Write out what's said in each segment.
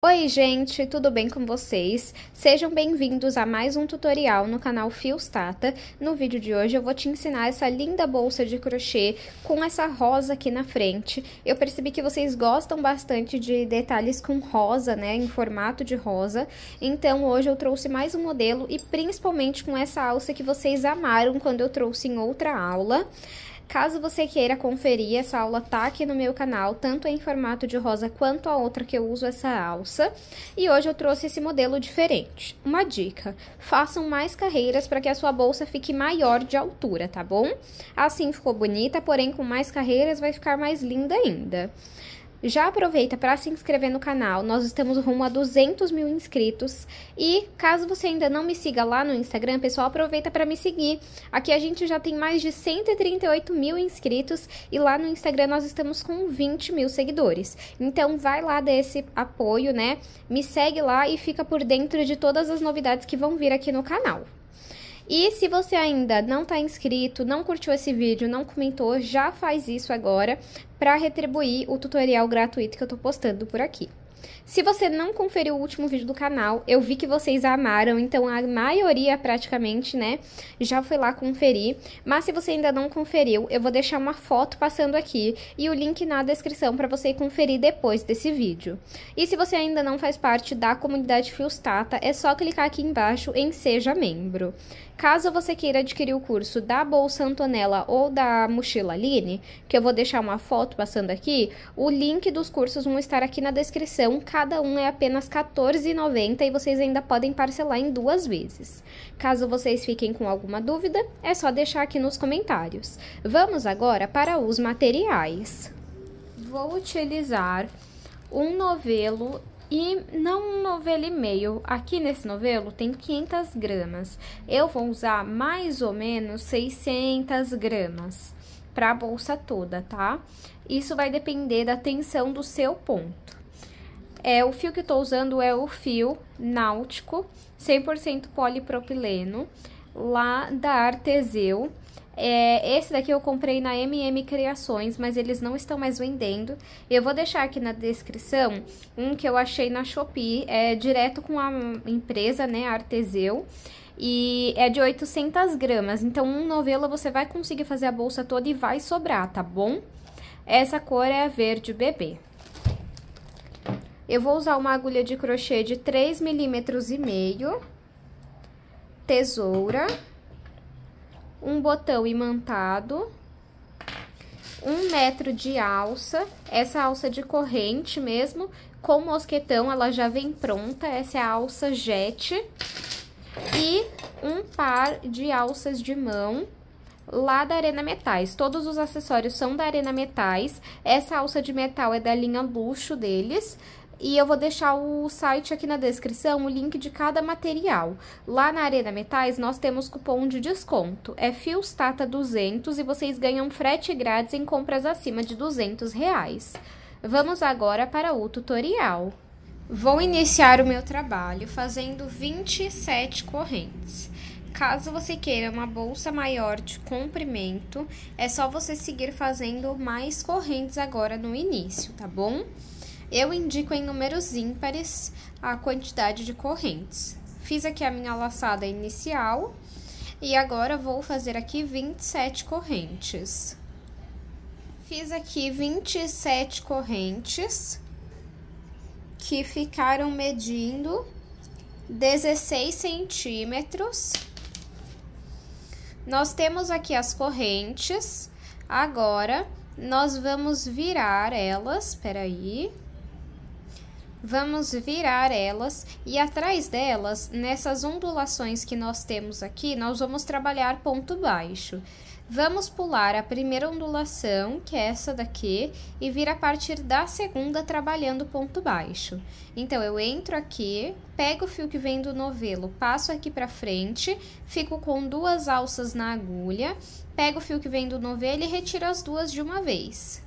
Oi gente, tudo bem com vocês? Sejam bem-vindos a mais um tutorial no canal Fios Tata. No vídeo de hoje eu vou te ensinar essa linda bolsa de crochê com essa rosa aqui na frente. Eu percebi que vocês gostam bastante de detalhes com rosa, né, em formato de rosa. Então hoje eu trouxe mais um modelo e principalmente com essa alça que vocês amaram quando eu trouxe em outra aula. Caso você queira conferir, essa aula tá aqui no meu canal, tanto em formato de rosa quanto a outra que eu uso essa alça. E hoje eu trouxe esse modelo diferente. Uma dica, façam mais carreiras para que a sua bolsa fique maior de altura, tá bom? Assim ficou bonita, porém com mais carreiras vai ficar mais linda ainda. Já aproveita para se inscrever no canal, nós estamos rumo a 200 mil inscritos. E caso você ainda não me siga lá no Instagram, pessoal, aproveita para me seguir. Aqui a gente já tem mais de 138 mil inscritos e lá no Instagram nós estamos com 20 mil seguidores. Então vai lá dar esse apoio, né? Me segue lá e fica por dentro de todas as novidades que vão vir aqui no canal. E se você ainda não está inscrito, não curtiu esse vídeo, não comentou, já faz isso agora para retribuir o tutorial gratuito que eu tô postando por aqui. Se você não conferiu o último vídeo do canal, eu vi que vocês amaram, então a maioria praticamente, né, já foi lá conferir. Mas se você ainda não conferiu, eu vou deixar uma foto passando aqui e o link na descrição para você conferir depois desse vídeo. E se você ainda não faz parte da comunidade Fios Tata, é só clicar aqui embaixo em Seja Membro. Caso você queira adquirir o curso da Bolsa Antonella ou da Mochila Aline, que eu vou deixar uma foto passando aqui, o link dos cursos vão estar aqui na descrição, cada um é apenas R$ 14,90 e vocês ainda podem parcelar em 2 vezes. Caso vocês fiquem com alguma dúvida, é só deixar aqui nos comentários. Vamos agora para os materiais. Vou utilizar um novelo e não um novelo e meio. Aqui nesse novelo tem 500 gramas. Eu vou usar mais ou menos 600 gramas para a bolsa toda, tá? Isso vai depender da tensão do seu ponto. O fio que eu tô usando é o fio náutico 100% polipropileno, lá da Arteseu. Esse daqui eu comprei na MM Criações, mas eles não estão mais vendendo. Eu vou deixar aqui na descrição um que eu achei na Shopee, direto com a empresa, né, Arteseu. E é de 800 gramas, então um novelo você vai conseguir fazer a bolsa toda e vai sobrar, tá bom? Essa cor é a verde bebê. Eu vou usar uma agulha de crochê de 3,5 mm, tesoura, um botão imantado, 1 metro de alça, essa alça de corrente mesmo, com mosquetão, ela já vem pronta, essa é a alça jet, e um par de alças de mão, lá da Arena Metais. Todos os acessórios são da Arena Metais, essa alça de metal é da linha luxo deles. E eu vou deixar o site aqui na descrição, o link de cada material. Lá na Arena Metais, nós temos cupom de desconto. É Fios Tata 200 e vocês ganham frete grátis em compras acima de R$200. Vamos agora para o tutorial. Vou iniciar o meu trabalho fazendo 27 correntes. Caso você queira uma bolsa maior de comprimento, é só você seguir fazendo mais correntes agora no início, tá bom? Eu indico em números ímpares a quantidade de correntes. Fiz aqui a minha laçada inicial e agora vou fazer aqui 27 correntes. Fiz aqui 27 correntes que ficaram medindo 16 centímetros. Nós temos aqui as correntes, agora nós vamos virar elas, peraí. Vamos virar elas e atrás delas, nessas ondulações que nós temos aqui, nós vamos trabalhar ponto baixo. Vamos pular a primeira ondulação, que é essa daqui, e vir a partir da segunda trabalhando ponto baixo. Então, eu entro aqui, pego o fio que vem do novelo, passo aqui pra frente, fico com 2 alças na agulha, pego o fio que vem do novelo e retiro as 2 de uma vez.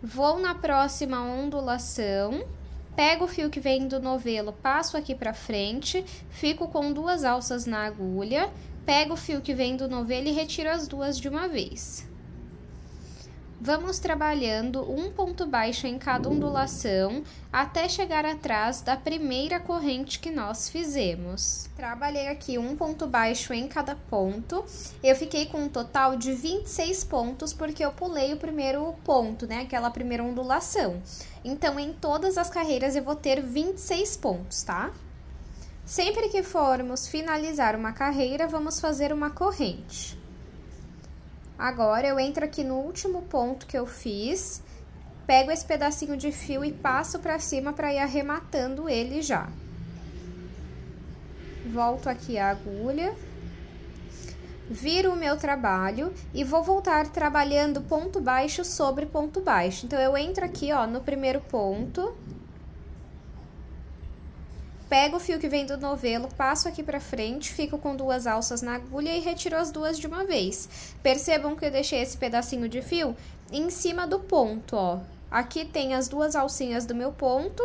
Vou na próxima ondulação, pego o fio que vem do novelo, passo aqui pra frente, fico com 2 alças na agulha, pego o fio que vem do novelo e retiro as 2 de uma vez. Vamos trabalhando um ponto baixo em cada ondulação até chegar atrás da primeira corrente que nós fizemos. Trabalhei aqui um ponto baixo em cada ponto. Eu fiquei com um total de 26 pontos porque eu pulei o primeiro ponto, né? Aquela primeira ondulação. Então, em todas as carreiras eu vou ter 26 pontos, tá? Sempre que formos finalizar uma carreira, vamos fazer uma corrente. Agora, eu entro aqui no último ponto que eu fiz, pego esse pedacinho de fio e passo pra cima pra ir arrematando ele já. Volto aqui a agulha, viro o meu trabalho e vou voltar trabalhando ponto baixo sobre ponto baixo. Então, eu entro aqui, ó, no primeiro ponto, pego o fio que vem do novelo, passo aqui pra frente, fico com 2 alças na agulha e retiro as 2 de uma vez. Percebam que eu deixei esse pedacinho de fio em cima do ponto, ó. Aqui tem as 2 alcinhas do meu ponto,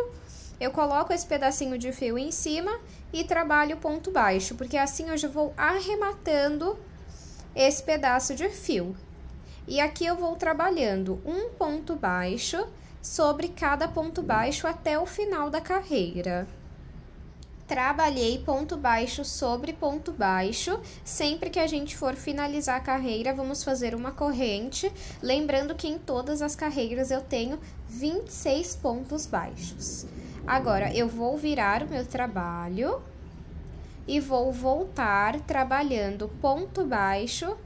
eu coloco esse pedacinho de fio em cima e trabalho ponto baixo, porque assim eu já vou arrematando esse pedaço de fio. E aqui eu vou trabalhando um ponto baixo sobre cada ponto baixo até o final da carreira. Trabalhei ponto baixo sobre ponto baixo. Sempre que a gente for finalizar a carreira, vamos fazer uma corrente. Lembrando que em todas as carreiras eu tenho 26 pontos baixos. Agora, eu vou virar o meu trabalho e vou voltar trabalhando ponto baixo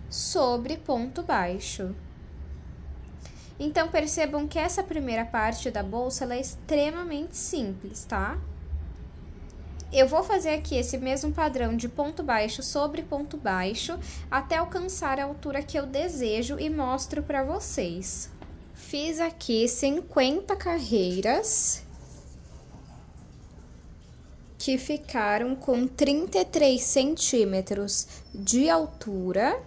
sobre ponto baixo. Então, percebam que essa primeira parte da bolsa, ela é extremamente simples, tá? Eu vou fazer aqui esse mesmo padrão de ponto baixo sobre ponto baixo até alcançar a altura que eu desejo e mostro para vocês. Fiz aqui 50 carreiras que ficaram com 33 centímetros de altura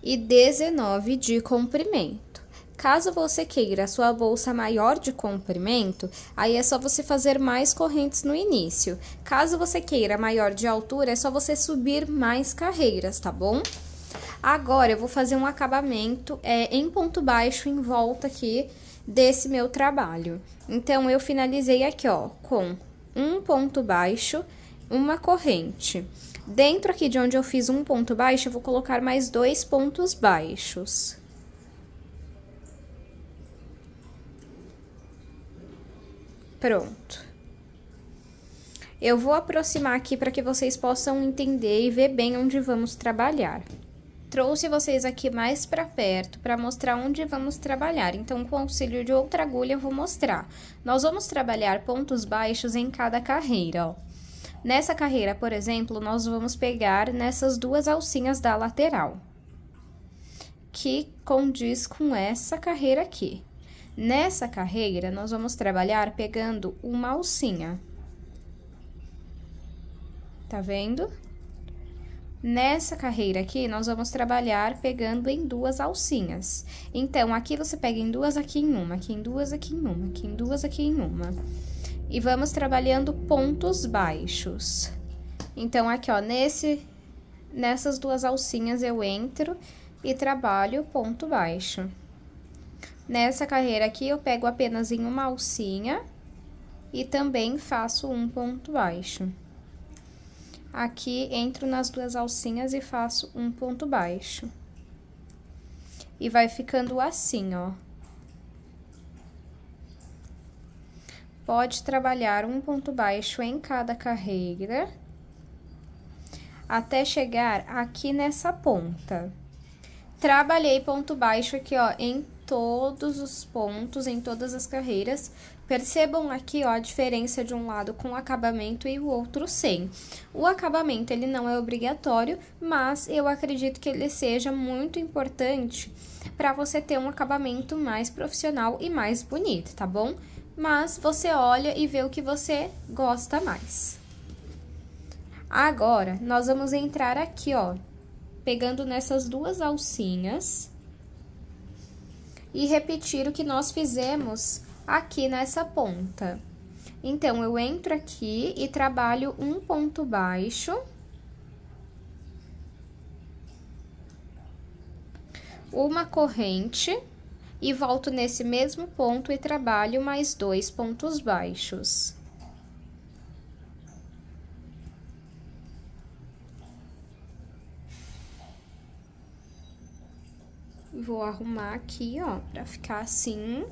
e 19 de comprimento. Caso você queira a sua bolsa maior de comprimento, aí é só você fazer mais correntes no início. Caso você queira maior de altura, é só você subir mais carreiras, tá bom? Agora, eu vou fazer um acabamento em ponto baixo em volta aqui desse meu trabalho. Então, eu finalizei aqui, ó, com um ponto baixo, uma corrente. Dentro aqui de onde eu fiz um ponto baixo, eu vou colocar mais 2 pontos baixos. Pronto. Eu vou aproximar aqui para que vocês possam entender e ver bem onde vamos trabalhar. Trouxe vocês aqui mais para perto para mostrar onde vamos trabalhar. Então, com o auxílio de outra agulha, eu vou mostrar. Nós vamos trabalhar pontos baixos em cada carreira, ó. Nessa carreira, por exemplo, nós vamos pegar nessas 2 alcinhas da lateral, que condiz com essa carreira aqui. Nessa carreira, nós vamos trabalhar pegando uma alcinha. Tá vendo? Nessa carreira aqui, nós vamos trabalhar pegando em 2 alcinhas. Então, aqui você pega em 2, aqui em uma, aqui em 2, aqui em uma, aqui em 2, aqui em uma. E vamos trabalhando pontos baixos. Então, aqui, ó, nessas 2 alcinhas eu entro e trabalho ponto baixo. Nessa carreira aqui, eu pego apenas em uma alcinha e também faço um ponto baixo. Aqui, entro nas 2 alcinhas e faço um ponto baixo. E vai ficando assim, ó. Pode trabalhar um ponto baixo em cada carreira, até chegar aqui nessa ponta. Trabalhei ponto baixo aqui, ó, em todos os pontos, em todas as carreiras. Percebam aqui, ó, a diferença de um lado com acabamento e o outro sem. O acabamento, ele não é obrigatório, mas eu acredito que ele seja muito importante para você ter um acabamento mais profissional e mais bonito, tá bom? Mas você olha e vê o que você gosta mais. Agora, nós vamos entrar aqui, ó, pegando nessas 2 alcinhas e repetir o que nós fizemos aqui nessa ponta. Então, eu entro aqui e trabalho um ponto baixo. uma corrente e volto nesse mesmo ponto e trabalho mais 2 pontos baixos. Vou arrumar aqui, ó, pra ficar assim.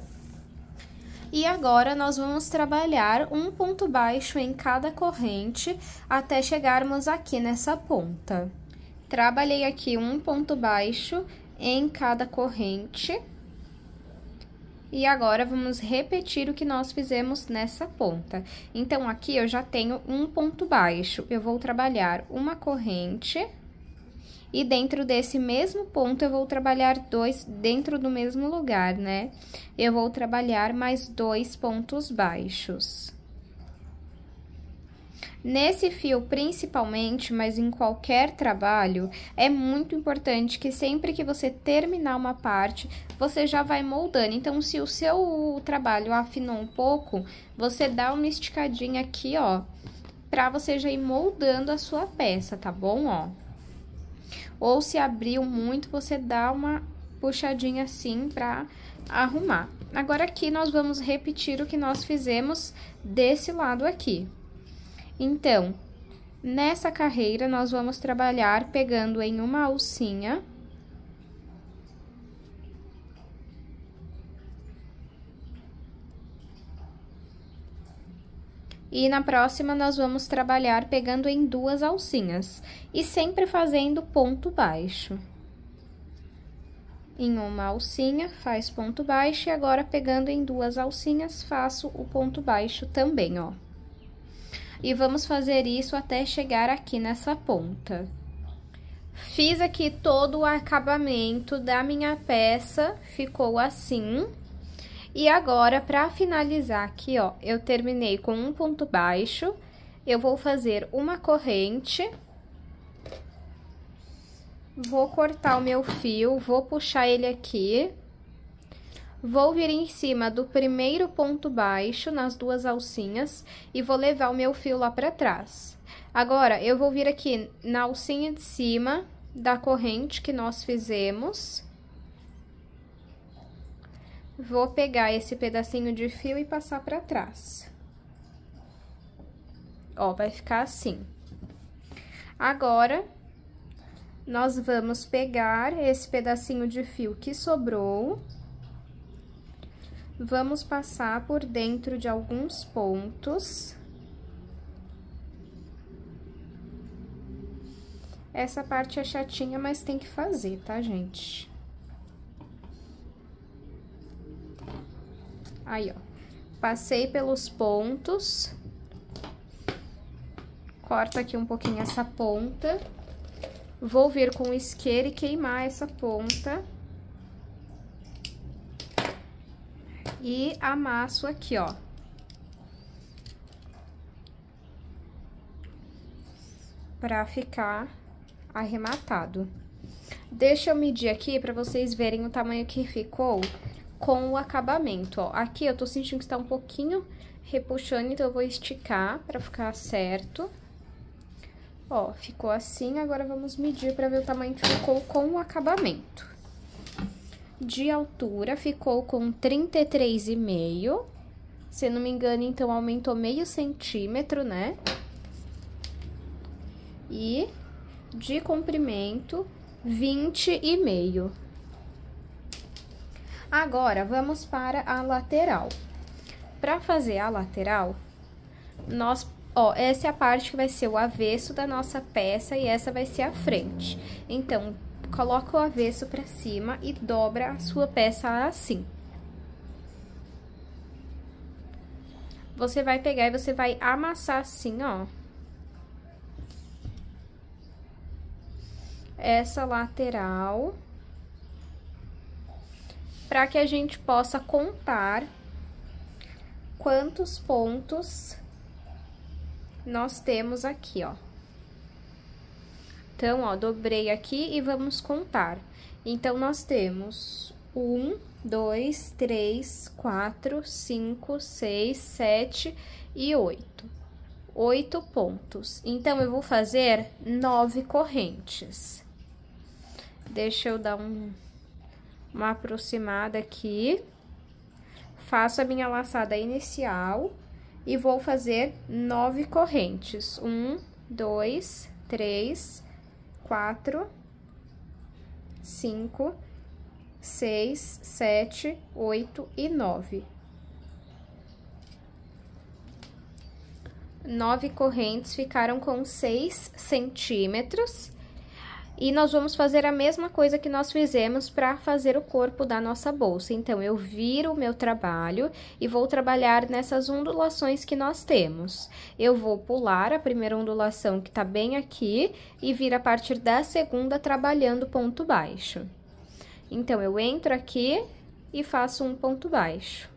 E agora, nós vamos trabalhar um ponto baixo em cada corrente até chegarmos aqui nessa ponta. Trabalhei aqui um ponto baixo em cada corrente. E agora, vamos repetir o que nós fizemos nessa ponta. Então, aqui eu já tenho um ponto baixo. Eu vou trabalhar uma corrente. E dentro desse mesmo ponto, eu vou trabalhar dois, dentro do mesmo lugar, né? Eu vou trabalhar mais 2 pontos baixos. Nesse fio, principalmente, mas em qualquer trabalho, é muito importante que sempre que você terminar uma parte, você já vai moldando. Então, se o seu trabalho afinou um pouco, você dá uma esticadinha aqui, ó, pra você já ir moldando a sua peça, tá bom, ó? Ou se abriu muito, você dá uma puxadinha assim pra arrumar. Agora, aqui, nós vamos repetir o que nós fizemos desse lado aqui. Então, nessa carreira, nós vamos trabalhar pegando em uma alcinha. E na próxima, nós vamos trabalhar pegando em 2 alcinhas. E sempre fazendo ponto baixo. Em uma alcinha, faz ponto baixo. E agora, pegando em 2 alcinhas, faço o ponto baixo também, ó. E vamos fazer isso até chegar aqui nessa ponta. Fiz aqui todo o acabamento da minha peça, ficou assim. E agora, pra finalizar aqui, ó, eu terminei com um ponto baixo, eu vou fazer uma corrente. Vou cortar o meu fio, vou puxar ele aqui. Vou vir em cima do primeiro ponto baixo, nas 2 alcinhas, e vou levar o meu fio lá pra trás. Agora, eu vou vir aqui na alcinha de cima da corrente que nós fizemos. Vou pegar esse pedacinho de fio e passar pra trás. Ó, vai ficar assim. Agora, nós vamos pegar esse pedacinho de fio que sobrou. Vamos passar por dentro de alguns pontos. Essa parte é chatinha, mas tem que fazer, tá, gente? Aí, ó, passei pelos pontos, corta aqui um pouquinho essa ponta, vou vir com o isqueiro e queimar essa ponta. E amasso aqui, ó. Pra ficar arrematado. Deixa eu medir aqui pra vocês verem o tamanho que ficou com o acabamento, ó. Aqui eu tô sentindo que está um pouquinho repuxando, então eu vou esticar pra ficar certo. Ó, ficou assim, agora vamos medir pra ver o tamanho que ficou com o acabamento. De altura, ficou com 33,5. Se não me engano, então, aumentou meio centímetro, né? E de comprimento, 20,5. Agora, vamos para a lateral. Para fazer a lateral, nós, ó, essa é a parte que vai ser o avesso da nossa peça e essa vai ser a frente. Então, coloca o avesso pra cima e dobra a sua peça assim. Você vai pegar e você vai amassar assim, ó. Essa lateral. Pra que a gente possa contar quantos pontos nós temos aqui, ó. Então, ó, dobrei aqui e vamos contar. Então, nós temos 1, 2, 3, 4, 5, 6, 7 e 8. 8 pontos. Então, eu vou fazer 9 correntes. Deixa eu dar uma aproximada aqui, faço a minha laçada inicial e vou fazer 9 correntes. 1, 2, 3, 4, 5, 6, 7, 8 e 9. 9 correntes ficaram com 6 centímetros. E nós vamos fazer a mesma coisa que nós fizemos para fazer o corpo da nossa bolsa. Então, eu viro o meu trabalho e vou trabalhar nessas ondulações que nós temos. Eu vou pular a primeira ondulação que tá bem aqui e vir a partir da segunda trabalhando ponto baixo. Então, eu entro aqui e faço um ponto baixo.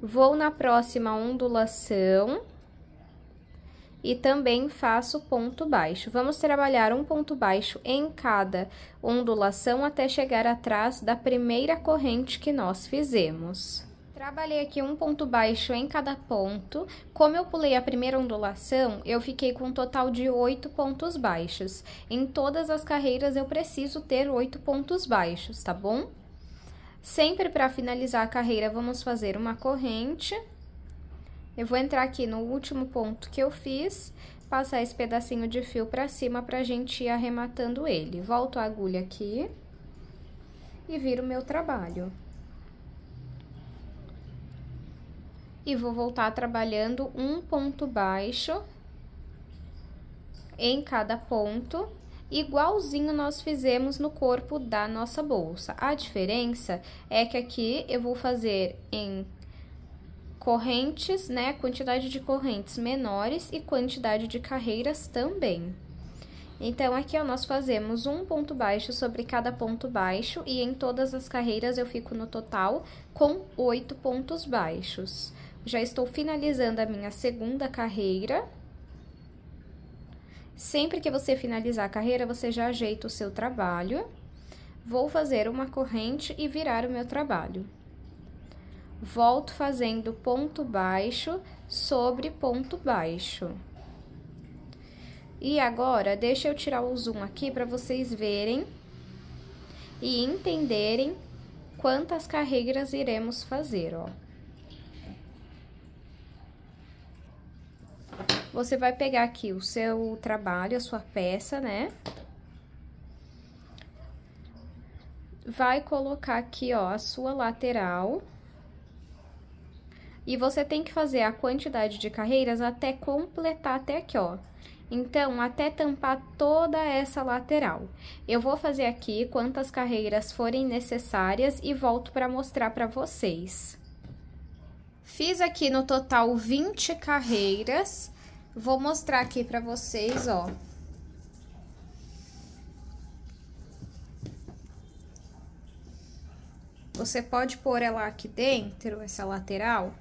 Vou na próxima ondulação e também faço ponto baixo. Vamos trabalhar um ponto baixo em cada ondulação até chegar atrás da primeira corrente que nós fizemos. Trabalhei aqui um ponto baixo em cada ponto. Como eu pulei a primeira ondulação, eu fiquei com um total de 8 pontos baixos. Em todas as carreiras eu preciso ter 8 pontos baixos, tá bom? Sempre para finalizar a carreira, vamos fazer uma corrente. Eu vou entrar aqui no último ponto que eu fiz, passar esse pedacinho de fio pra cima pra gente ir arrematando ele. Volto a agulha aqui e viro o meu trabalho. E vou voltar trabalhando um ponto baixo em cada ponto, igualzinho nós fizemos no corpo da nossa bolsa. A diferença é que aqui eu vou fazer em correntes, né, quantidade de correntes menores e quantidade de carreiras também. Então, aqui, ó, nós fazemos um ponto baixo sobre cada ponto baixo e em todas as carreiras eu fico no total com 8 pontos baixos. Já estou finalizando a minha segunda carreira. Sempre que você finalizar a carreira, você já ajeita o seu trabalho. Vou fazer uma corrente e virar o meu trabalho. Volto fazendo ponto baixo sobre ponto baixo. E agora, deixa eu tirar o zoom aqui para vocês verem e entenderem quantas carreiras iremos fazer, ó. Você vai pegar aqui o seu trabalho, a sua peça, né? Vai colocar aqui, ó, a sua lateral. E você tem que fazer a quantidade de carreiras até completar até aqui, ó. Então, até tampar toda essa lateral. Eu vou fazer aqui quantas carreiras forem necessárias e volto para mostrar para vocês. Fiz aqui no total 20 carreiras. Vou mostrar aqui para vocês, ó. Você pode pôr ela aqui dentro, essa lateral.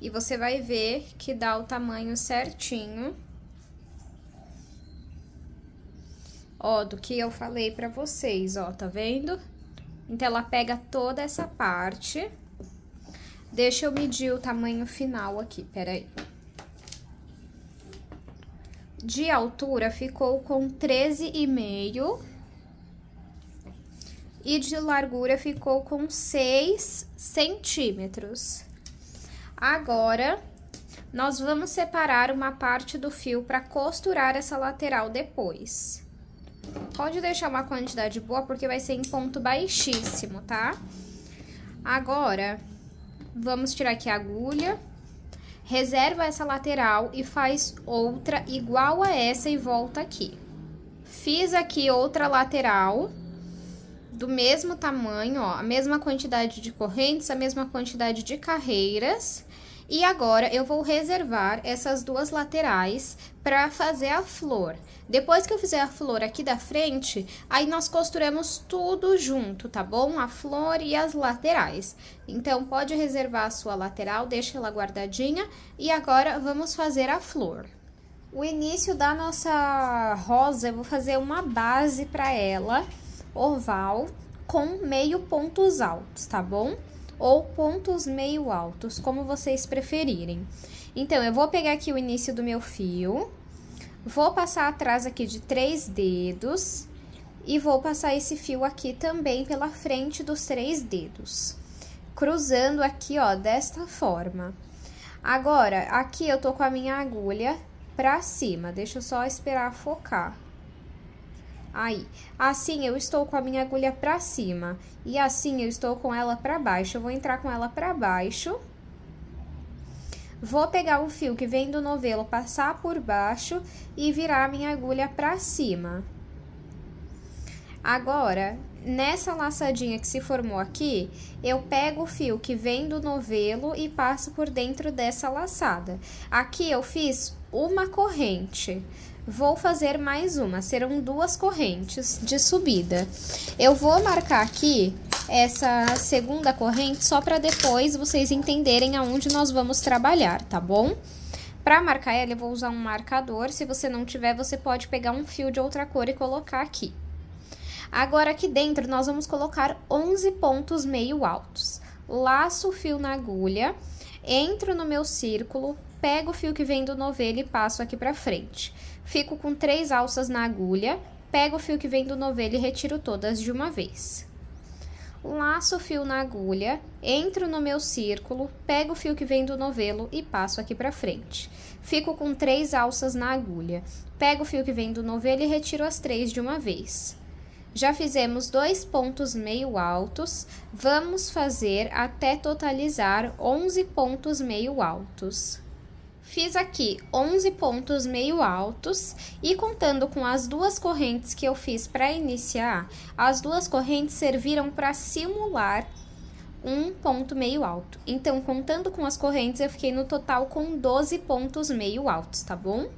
E você vai ver que dá o tamanho certinho, ó, do que eu falei pra vocês, ó, tá vendo? Então, ela pega toda essa parte. Deixa eu medir o tamanho final aqui, peraí. De altura, ficou com 13,5. E de largura, ficou com 6 centímetros. Agora, nós vamos separar uma parte do fio para costurar essa lateral depois. Pode deixar uma quantidade boa, porque vai ser em ponto baixíssimo, tá? Agora, vamos tirar aqui a agulha, reserva essa lateral e faz outra igual a essa e volta aqui. Fiz aqui outra lateral do mesmo tamanho, ó, a mesma quantidade de correntes, a mesma quantidade de carreiras. E agora, eu vou reservar essas duas laterais para fazer a flor. Depois que eu fizer a flor aqui da frente, aí nós costuramos tudo junto, tá bom? A flor e as laterais. Então, pode reservar a sua lateral, deixa ela guardadinha. E agora, vamos fazer a flor. O início da nossa rosa, eu vou fazer uma base para ela, oval, com meio pontos altos, tá bom? Ou pontos meio altos, como vocês preferirem. Então, eu vou pegar aqui o início do meu fio, vou passar atrás aqui de 3 dedos E vou passar esse fio aqui também pela frente dos 3 dedos. Cruzando aqui, ó, desta forma. Agora, aqui eu tô com a minha agulha pra cima. Deixa eu só esperar focar. Aí, assim eu estou com a minha agulha pra cima. E assim eu estou com ela pra baixo. Eu vou entrar com ela pra baixo. Vou pegar o fio que vem do novelo, passar por baixo e virar a minha agulha pra cima. Agora, nessa laçadinha que se formou aqui, eu pego o fio que vem do novelo e passo por dentro dessa laçada. Aqui eu fiz uma corrente. Vou fazer mais uma, serão 2 correntes de subida. Eu vou marcar aqui essa segunda corrente só para depois vocês entenderem aonde nós vamos trabalhar, tá bom? Para marcar ela, eu vou usar um marcador. Se você não tiver, você pode pegar um fio de outra cor e colocar aqui. Agora, aqui dentro, nós vamos colocar 11 pontos meio altos. Laço o fio na agulha, entro no meu círculo, pego o fio que vem do novelo e passo aqui pra frente. Fico com 3 alças na agulha, pego o fio que vem do novelo e retiro todas de uma vez. Laço o fio na agulha, entro no meu círculo, pego o fio que vem do novelo e passo aqui pra frente. Fico com 3 alças na agulha, pego o fio que vem do novelo e retiro as 3 de uma vez. Já fizemos 2 pontos meio altos, vamos fazer até totalizar 11 pontos meio altos. Fiz aqui 11 pontos meio altos e contando com as 2 correntes que eu fiz para iniciar, as 2 correntes serviram para simular um ponto meio alto. Então, contando com as correntes, eu fiquei no total com 12 pontos meio altos, tá bom?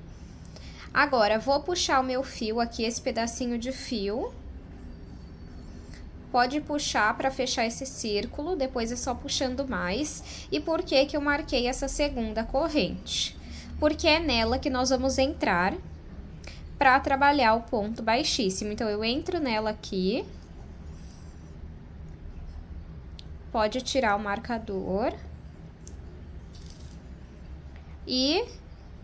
Agora, vou puxar o meu fio aqui, esse pedacinho de fio. Pode puxar para fechar esse círculo, depois é só puxando mais. E por que que eu marquei essa segunda corrente? Porque é nela que nós vamos entrar para trabalhar o ponto baixíssimo. Então, eu entro nela aqui. Pode tirar o marcador. E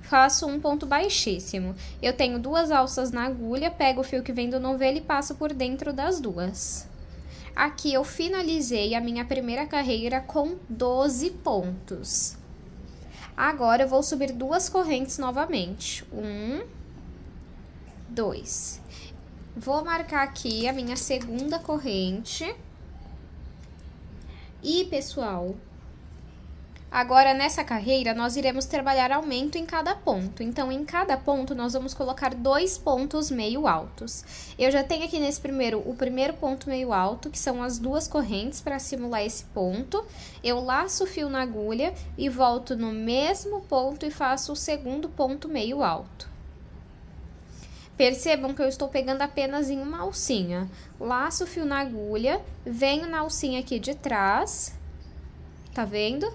faço um ponto baixíssimo. Eu tenho 2 alças na agulha, pego o fio que vem do novelo e passo por dentro das 2. Aqui eu finalizei a minha primeira carreira com 12 pontos. Agora, eu vou subir 2 correntes novamente. 1, 2. Vou marcar aqui a minha segunda corrente. E, pessoal, agora nessa carreira nós iremos trabalhar aumento em cada ponto. Então, em cada ponto nós vamos colocar 2 pontos meio altos. Eu já tenho aqui nesse o primeiro ponto meio alto, que são as 2 correntes para simular esse ponto. Eu laço o fio na agulha e volto no mesmo ponto e faço o segundo ponto meio alto. Percebam que eu estou pegando apenas em uma alcinha. Laço o fio na agulha, venho na alcinha aqui de trás, tá vendo?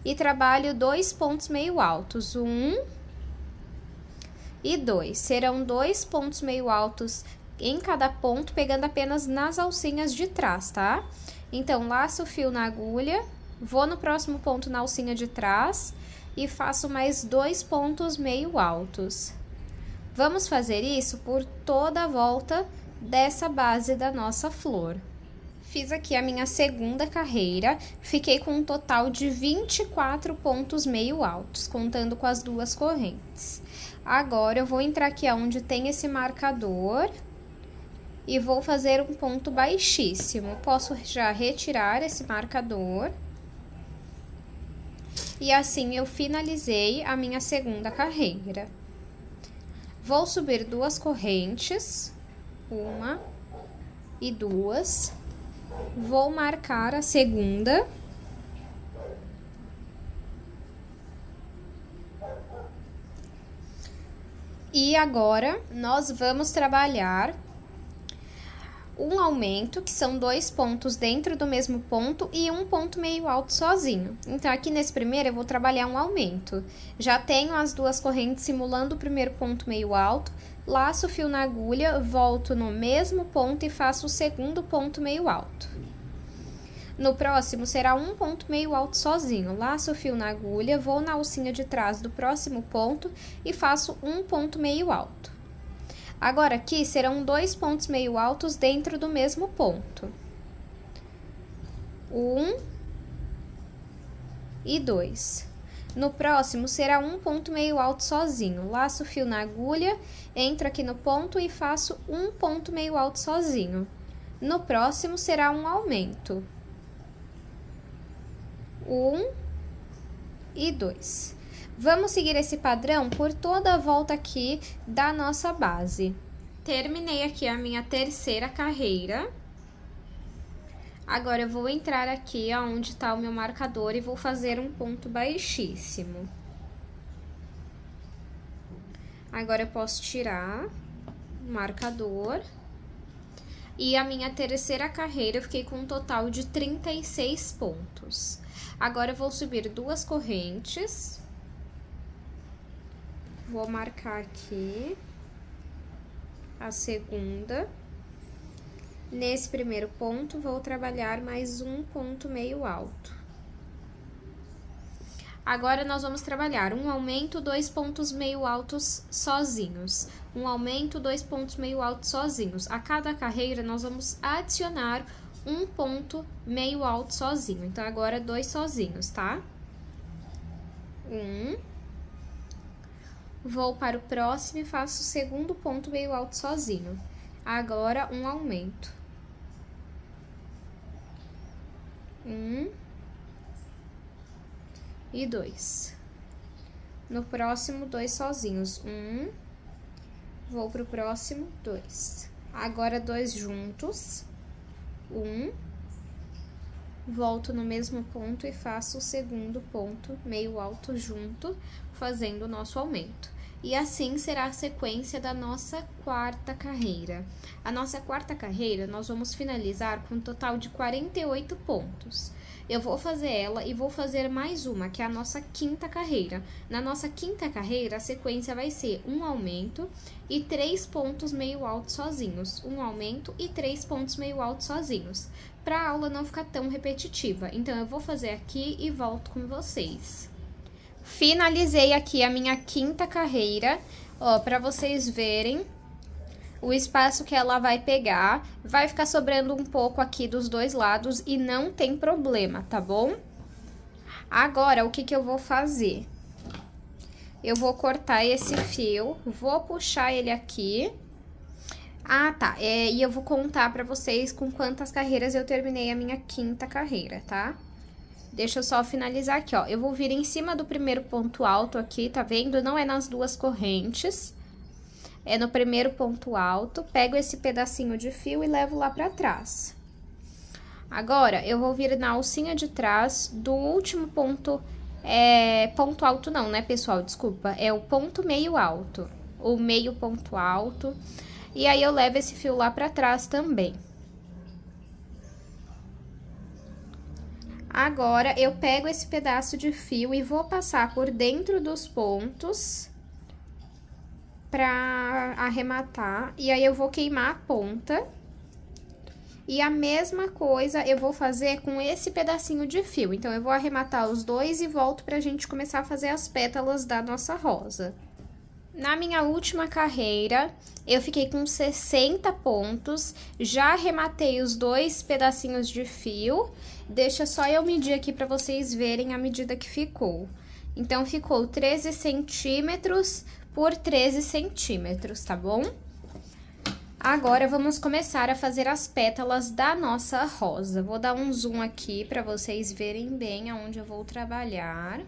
E trabalho 2 pontos meio altos, 1 e 2. Serão 2 pontos meio altos em cada ponto, pegando apenas nas alcinhas de trás, tá? Então, laço o fio na agulha, vou no próximo ponto na alcinha de trás e faço mais 2 pontos meio altos. Vamos fazer isso por toda a volta dessa base da nossa flor. Fiz aqui a minha segunda carreira, fiquei com um total de 24 pontos meio altos, contando com as 2 correntes. Agora, eu vou entrar aqui onde tem esse marcador e vou fazer um ponto baixíssimo. Posso já retirar esse marcador. E assim, eu finalizei a minha segunda carreira. Vou subir 2 correntes, 1 e 2. Vou marcar a segunda. E agora, nós vamos trabalhar um aumento, que são 2 pontos dentro do mesmo ponto e um ponto meio alto sozinho. Então, aqui nesse primeiro, eu vou trabalhar um aumento. Já tenho as 2 correntes simulando o primeiro ponto meio alto, laço o fio na agulha, volto no mesmo ponto e faço o segundo ponto meio alto. No próximo, será um ponto meio alto sozinho. Laço o fio na agulha, vou na alcinha de trás do próximo ponto e faço um ponto meio alto. Agora, aqui serão 2 pontos meio altos dentro do mesmo ponto. 1 e 2. No próximo, será um ponto meio alto sozinho. Laço o fio na agulha, entro aqui no ponto e faço um ponto meio alto sozinho. No próximo, será um aumento. 1 e 2. Vamos seguir esse padrão por toda a volta aqui da nossa base. Terminei aqui a minha terceira carreira. Agora, eu vou entrar aqui onde tá o meu marcador e vou fazer um ponto baixíssimo. Agora, eu posso tirar o marcador. E a minha terceira carreira, eu fiquei com um total de 36 pontos. Agora, eu vou subir 2 correntes. Vou marcar aqui a segunda. Nesse primeiro ponto, vou trabalhar mais um ponto meio alto. Agora, nós vamos trabalhar um aumento, 2 pontos meio altos sozinhos. Um aumento, 2 pontos meio altos sozinhos. A cada carreira, nós vamos adicionar um ponto meio alto sozinho. Então, agora, 2 sozinhos, tá? 1. Vou para o próximo e faço o segundo ponto meio alto sozinho. Agora, um aumento. 1 e 2. No próximo, 2 sozinhos. 1, vou pro próximo, 2. Agora, 2 juntos. 1, volto no mesmo ponto e faço o segundo ponto meio alto junto, fazendo o nosso aumento. E assim será a sequência da nossa quarta carreira. A nossa quarta carreira, nós vamos finalizar com um total de 48 pontos. Eu vou fazer ela e vou fazer mais uma, que é a nossa quinta carreira. Na nossa quinta carreira, a sequência vai ser um aumento e 3 pontos meio altos sozinhos. Um aumento e 3 pontos meio altos sozinhos. Para a aula não ficar tão repetitiva. Então, eu vou fazer aqui e volto com vocês. Finalizei aqui a minha quinta carreira, ó, para vocês verem o espaço que ela vai pegar. Vai ficar sobrando um pouco aqui dos dois lados e não tem problema, tá bom? Agora, o que que eu vou fazer? Eu vou cortar esse fio, vou puxar ele aqui. Ah, tá, e eu vou contar pra vocês com quantas carreiras eu terminei a minha quinta carreira, tá? Deixa eu só finalizar aqui, ó. Eu vou vir em cima do primeiro ponto alto aqui, tá vendo? Não é nas 2 correntes. É no primeiro ponto alto. Pego esse pedacinho de fio e levo lá pra trás. Agora, eu vou vir na alcinha de trás do último ponto... ponto alto não, né, pessoal? Desculpa. É o ponto meio alto. O meio ponto alto. E aí, eu levo esse fio lá pra trás também. Agora, eu pego esse pedaço de fio e vou passar por dentro dos pontos pra arrematar. E aí, eu vou queimar a ponta. E a mesma coisa eu vou fazer com esse pedacinho de fio. Então, eu vou arrematar os dois e volto pra gente começar a fazer as pétalas da nossa rosa. Na minha última carreira, eu fiquei com 60 pontos, já arrematei os 2 pedacinhos de fio, deixa só eu medir aqui para vocês verem a medida que ficou. Então, ficou 13 centímetros por 13 centímetros, tá bom? Agora, vamos começar a fazer as pétalas da nossa rosa. Vou dar um zoom aqui para vocês verem bem aonde eu vou trabalhar.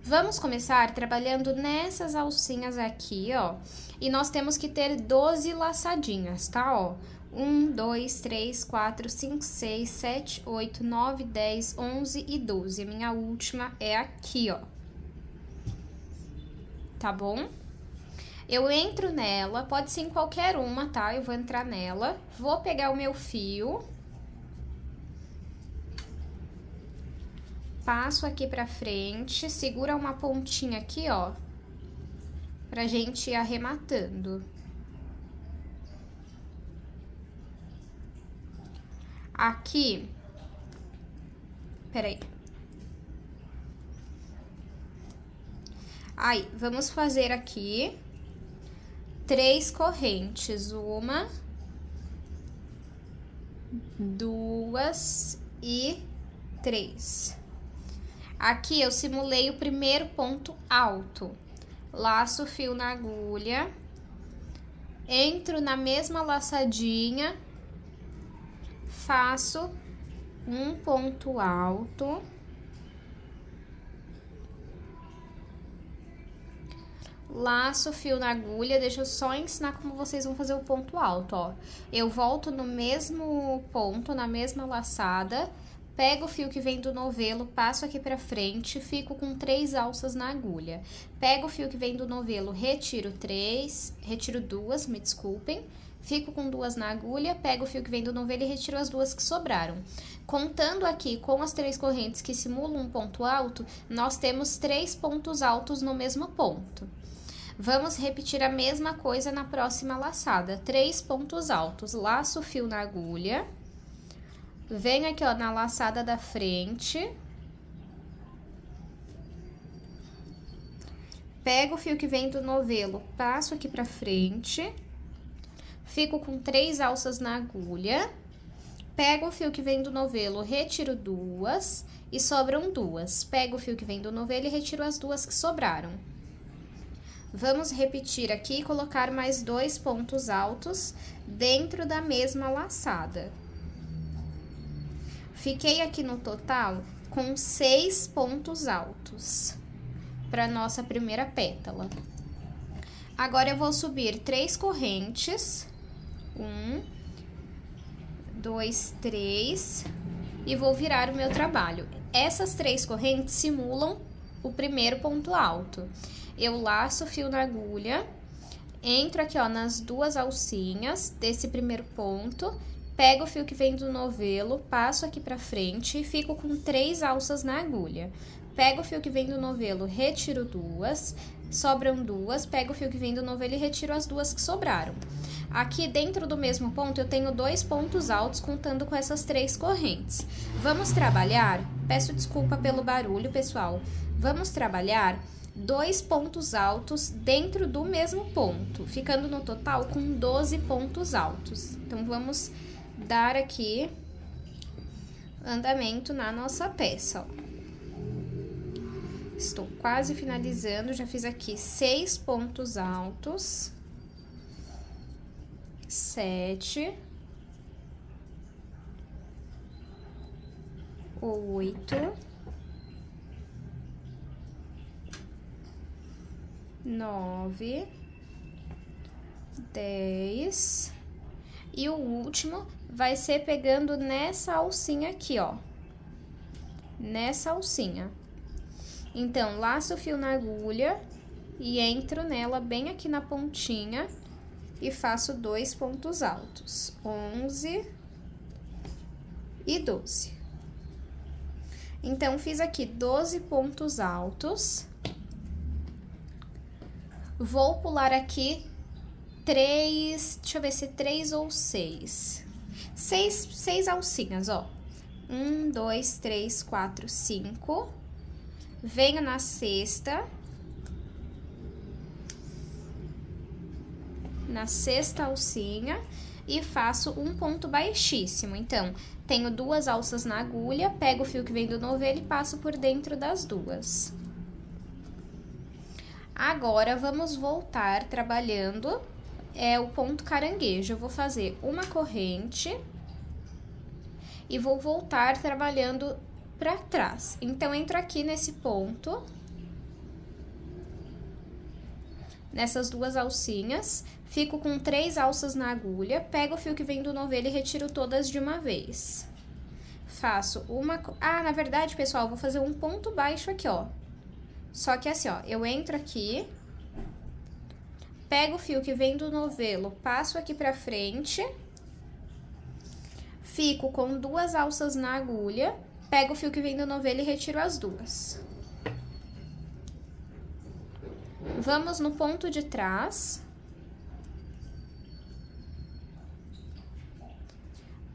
Vamos começar trabalhando nessas alcinhas aqui, ó. E nós temos que ter 12 laçadinhas, tá, ó? 1, 2, 3, 4, 5, 6, 7, 8, 9, 10, 11 e 12. A minha última é aqui, ó. Tá bom? Eu entro nela, pode ser em qualquer uma, tá? Eu vou entrar nela, vou pegar o meu fio... Passo aqui pra frente, segura uma pontinha aqui, ó, pra gente ir arrematando. Aqui, peraí. Aí, vamos fazer aqui 3 correntes, 1, 2 e 3. Aqui eu simulei o primeiro ponto alto, laço o fio na agulha, entro na mesma laçadinha, faço um ponto alto, laço o fio na agulha. Deixa eu só ensinar como vocês vão fazer o ponto alto, ó. Eu volto no mesmo ponto, na mesma laçada, pego o fio que vem do novelo, passo aqui pra frente, fico com 3 alças na agulha. Pego o fio que vem do novelo, retiro 2, me desculpem, fico com 2 na agulha, pego o fio que vem do novelo e retiro as 2 que sobraram. Contando aqui com as 3 correntes que simulam um ponto alto, nós temos 3 pontos altos no mesmo ponto. Vamos repetir a mesma coisa na próxima laçada. 3 pontos altos, laço o fio na agulha, venho aqui, ó, na laçada da frente, pego o fio que vem do novelo, passo aqui pra frente, fico com 3 alças na agulha, pego o fio que vem do novelo, retiro 2 e sobram 2. Pego o fio que vem do novelo e retiro as 2 que sobraram. Vamos repetir aqui e colocar mais 2 pontos altos dentro da mesma laçada. Fiquei aqui no total com 6 pontos altos para nossa primeira pétala. Agora eu vou subir 3 correntes, 1, 2, 3, e vou virar o meu trabalho. Essas 3 correntes simulam o primeiro ponto alto. Eu laço o fio na agulha, entro aqui, ó, nas 2 alcinhas desse primeiro ponto, pego o fio que vem do novelo, passo aqui pra frente e fico com 3 alças na agulha. Pego o fio que vem do novelo, retiro 2, sobram 2, pego o fio que vem do novelo e retiro as 2 que sobraram. Aqui dentro do mesmo ponto eu tenho 2 pontos altos contando com essas 3 correntes. Vamos trabalhar, peço desculpa pelo barulho, pessoal, vamos trabalhar 2 pontos altos dentro do mesmo ponto, ficando no total com 12 pontos altos. Então, vamos dar aqui andamento na nossa peça, ó. Estou quase finalizando, já fiz aqui 6 pontos altos, 7, 8, 9, 10, e o último vai ser pegando nessa alcinha aqui, ó, nessa alcinha. Então, laço o fio na agulha e entro nela bem aqui na pontinha e faço 2 pontos altos, 11 e 12. Então, fiz aqui 12 pontos altos. Vou pular aqui 3, deixa eu ver se 3 ou 6. 6 alcinhas, ó. 1, 2, 3, 4, 5. Venho na sexta. Na sexta alcinha e faço um ponto baixíssimo. Então, tenho 2 alças na agulha, pego o fio que vem do novelo e passo por dentro das 2. Agora, vamos voltar trabalhando o ponto caranguejo. Eu vou fazer uma corrente e vou voltar trabalhando para trás. Então, entro aqui nesse ponto, nessas 2 alcinhas, fico com 3 alças na agulha, pego o fio que vem do novelo e retiro todas de uma vez. Faço uma... Ah, na verdade, pessoal, eu vou fazer um ponto baixo aqui, ó. Só que assim, ó, eu entro aqui, pego o fio que vem do novelo, passo aqui pra frente, fico com 2 alças na agulha, pego o fio que vem do novelo e retiro as 2. Vamos no ponto de trás.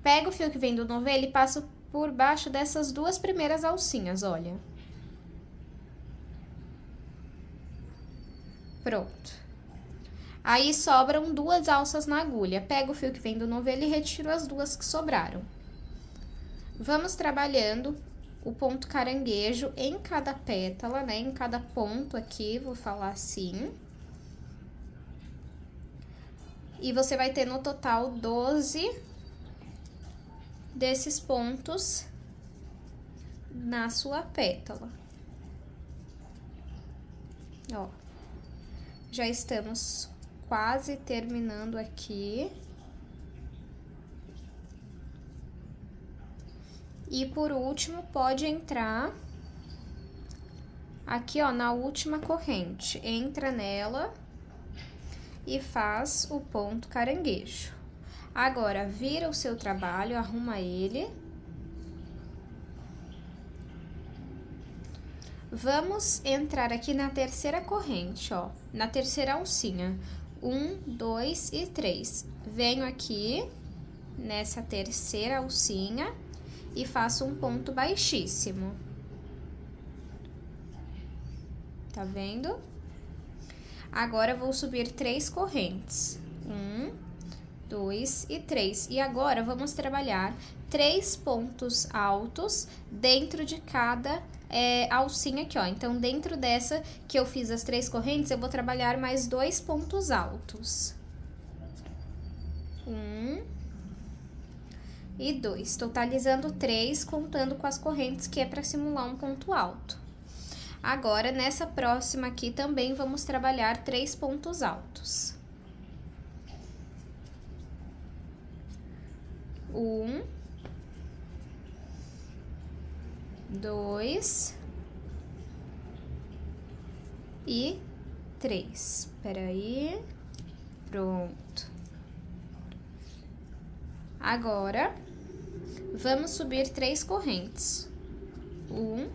Pego o fio que vem do novelo e passo por baixo dessas 2 primeiras alcinhas, olha. Pronto. Aí sobram 2 alças na agulha. Pego o fio que vem do novelo e retiro as 2 que sobraram. Vamos trabalhando o ponto caranguejo em cada pétala, né? Em cada ponto aqui, vou falar assim. E você vai ter no total 12 desses pontos na sua pétala. Ó, já estamos quase terminando aqui. E por último, pode entrar aqui, ó, na última corrente. Entra nela e faz o ponto caranguejo. Agora, vira o seu trabalho, arruma ele. Vamos entrar aqui na terceira corrente, ó, na terceira alcinha. 1, 2 e 3. Venho aqui nessa terceira alcinha e faço um ponto baixíssimo. Tá vendo? Agora, vou subir 3 correntes. 1, 2 e 3. E agora, vamos trabalhar 3 pontos altos dentro de cada alcinha aqui, ó. Então, dentro dessa que eu fiz as 3 correntes, eu vou trabalhar mais 2 pontos altos. 1 e 2. Totalizando 3, contando com as correntes, que é para simular um ponto alto. Agora, nessa próxima aqui, também vamos trabalhar 3 pontos altos. 1, 2 e 3. Espera aí. Pronto. Agora, vamos subir 3 correntes. 1,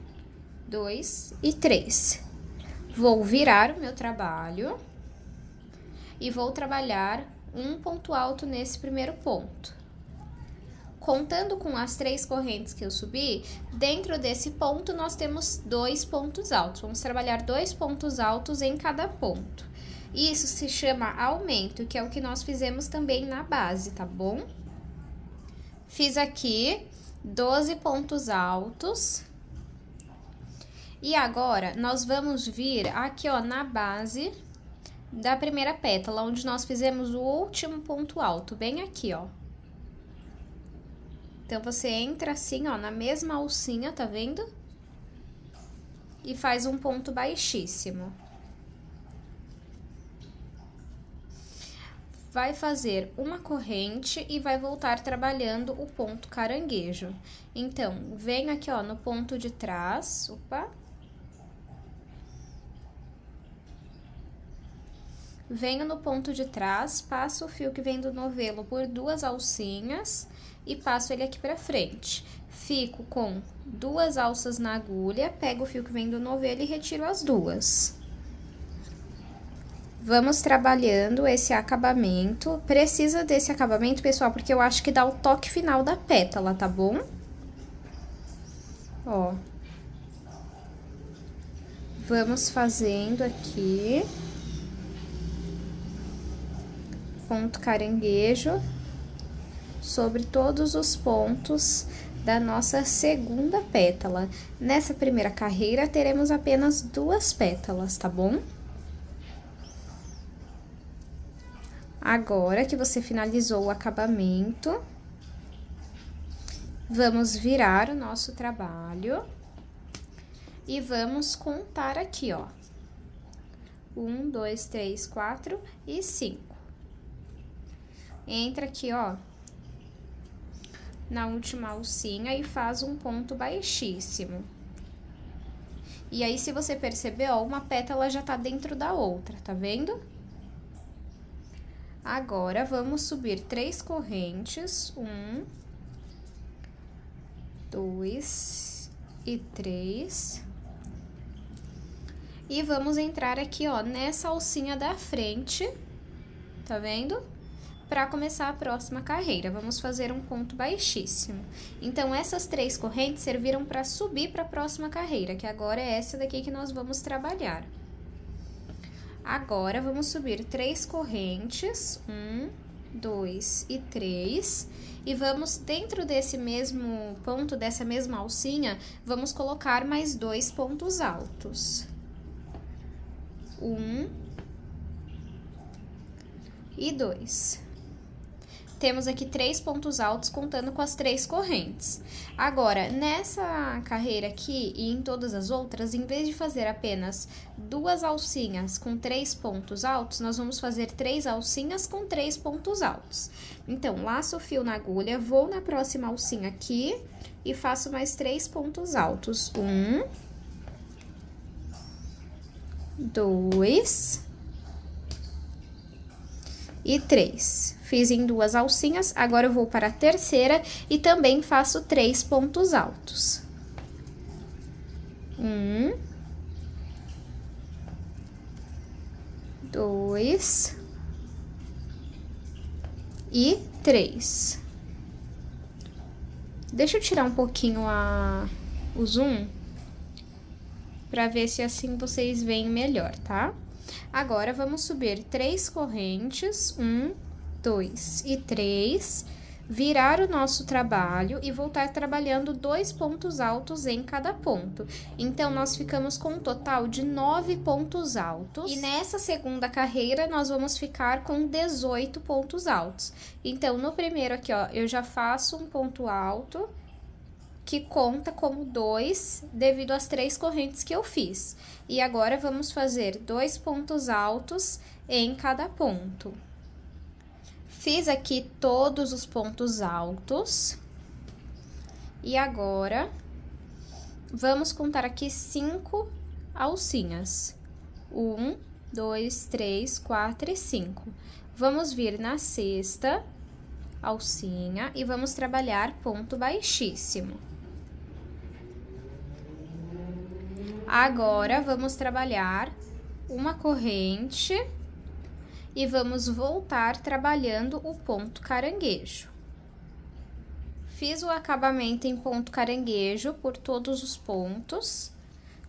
2 e 3. Vou virar o meu trabalho e vou trabalhar um ponto alto nesse primeiro ponto. Contando com as 3 correntes que eu subi, dentro desse ponto nós temos 2 pontos altos. Vamos trabalhar 2 pontos altos em cada ponto. Isso se chama aumento, que é o que nós fizemos também na base, tá bom? Fiz aqui 12 pontos altos. E agora, nós vamos vir aqui, ó, na base da primeira pétala, onde nós fizemos o último ponto alto, bem aqui, ó. Então, você entra assim, ó, na mesma alcinha, tá vendo? E faz um ponto baixíssimo. Vai fazer uma corrente e vai voltar trabalhando o ponto caranguejo. Então, venho aqui, ó, no ponto de trás, opa. Venho no ponto de trás, passo o fio que vem do novelo por 2 alcinhas e passo ele aqui pra frente. Fico com 2 alças na agulha, pego o fio que vem do novelo e retiro as 2. Vamos trabalhando esse acabamento. Precisa desse acabamento, pessoal, porque eu acho que dá o toque final da pétala, tá bom? Ó. Vamos fazendo aqui. Ponto caranguejo sobre todos os pontos da nossa segunda pétala. Nessa primeira carreira, teremos apenas 2 pétalas, tá bom? Agora que você finalizou o acabamento, vamos virar o nosso trabalho e vamos contar aqui, ó. 1, 2, 3, 4 e 5. Entra aqui, ó, na última alcinha e faz um ponto baixíssimo. E aí, se você perceber, ó, uma pétala já tá dentro da outra, tá vendo? Agora, vamos subir 3 correntes, 1, 2 e 3. E vamos entrar aqui, ó, nessa alcinha da frente, tá vendo? Para começar a próxima carreira, vamos fazer um ponto baixíssimo. Então, essas 3 correntes serviram para subir para a próxima carreira, que agora é essa daqui que nós vamos trabalhar. Agora, vamos subir 3 correntes, 1, 2 e 3, e vamos, dentro desse mesmo ponto, dessa mesma alcinha, vamos colocar mais 2 pontos altos. 1 e 2. Temos aqui 3 pontos altos, contando com as 3 correntes. Agora, nessa carreira aqui e em todas as outras, em vez de fazer apenas 2 alcinhas com 3 pontos altos, nós vamos fazer 3 alcinhas com 3 pontos altos. Então, laço o fio na agulha, vou na próxima alcinha aqui e faço mais 3 pontos altos. 1, 2 e 3. Fiz em 2 alcinhas, agora eu vou para a terceira e também faço 3 pontos altos. 1, 2 e 3. Deixa eu tirar um pouquinho o zoom para ver se assim vocês veem melhor, tá? Agora, vamos subir 3 correntes, 1, 2 e 3, virar o nosso trabalho e voltar trabalhando 2 pontos altos em cada ponto. Então, nós ficamos com um total de 9 pontos altos. E nessa segunda carreira, nós vamos ficar com 18 pontos altos. Então, no primeiro aqui, ó, eu já faço um ponto alto, que conta como 2, devido às 3 correntes que eu fiz. E agora, vamos fazer 2 pontos altos em cada ponto. Fiz aqui todos os pontos altos. E agora, vamos contar aqui 5 alcinhas. 1, 2, 3, 4 e 5. Vamos vir na sexta alcinha e vamos trabalhar ponto baixíssimo. Agora, vamos trabalhar uma corrente e vamos voltar trabalhando o ponto caranguejo. Fiz o acabamento em ponto caranguejo por todos os pontos.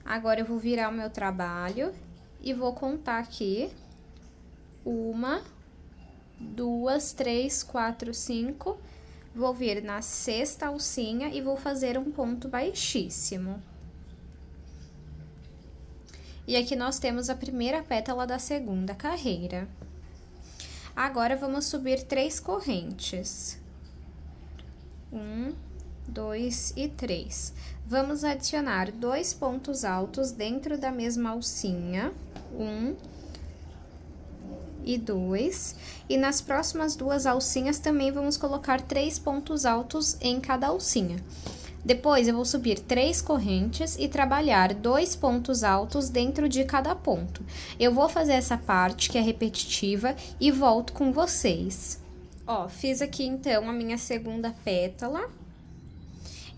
Agora, eu vou virar o meu trabalho e vou contar aqui 1, 2, 3, 4, 5. Vou vir na sexta alcinha e vou fazer um ponto baixíssimo. E aqui nós temos a primeira pétala da segunda carreira. Agora, vamos subir 3 correntes. 1, 2 e 3. Vamos adicionar 2 pontos altos dentro da mesma alcinha. 1 e 2. E nas próximas 2 alcinhas também vamos colocar 3 pontos altos em cada alcinha. Depois, eu vou subir 3 correntes e trabalhar 2 pontos altos dentro de cada ponto. Eu vou fazer essa parte que é repetitiva e volto com vocês. Ó, fiz aqui então a minha segunda pétala.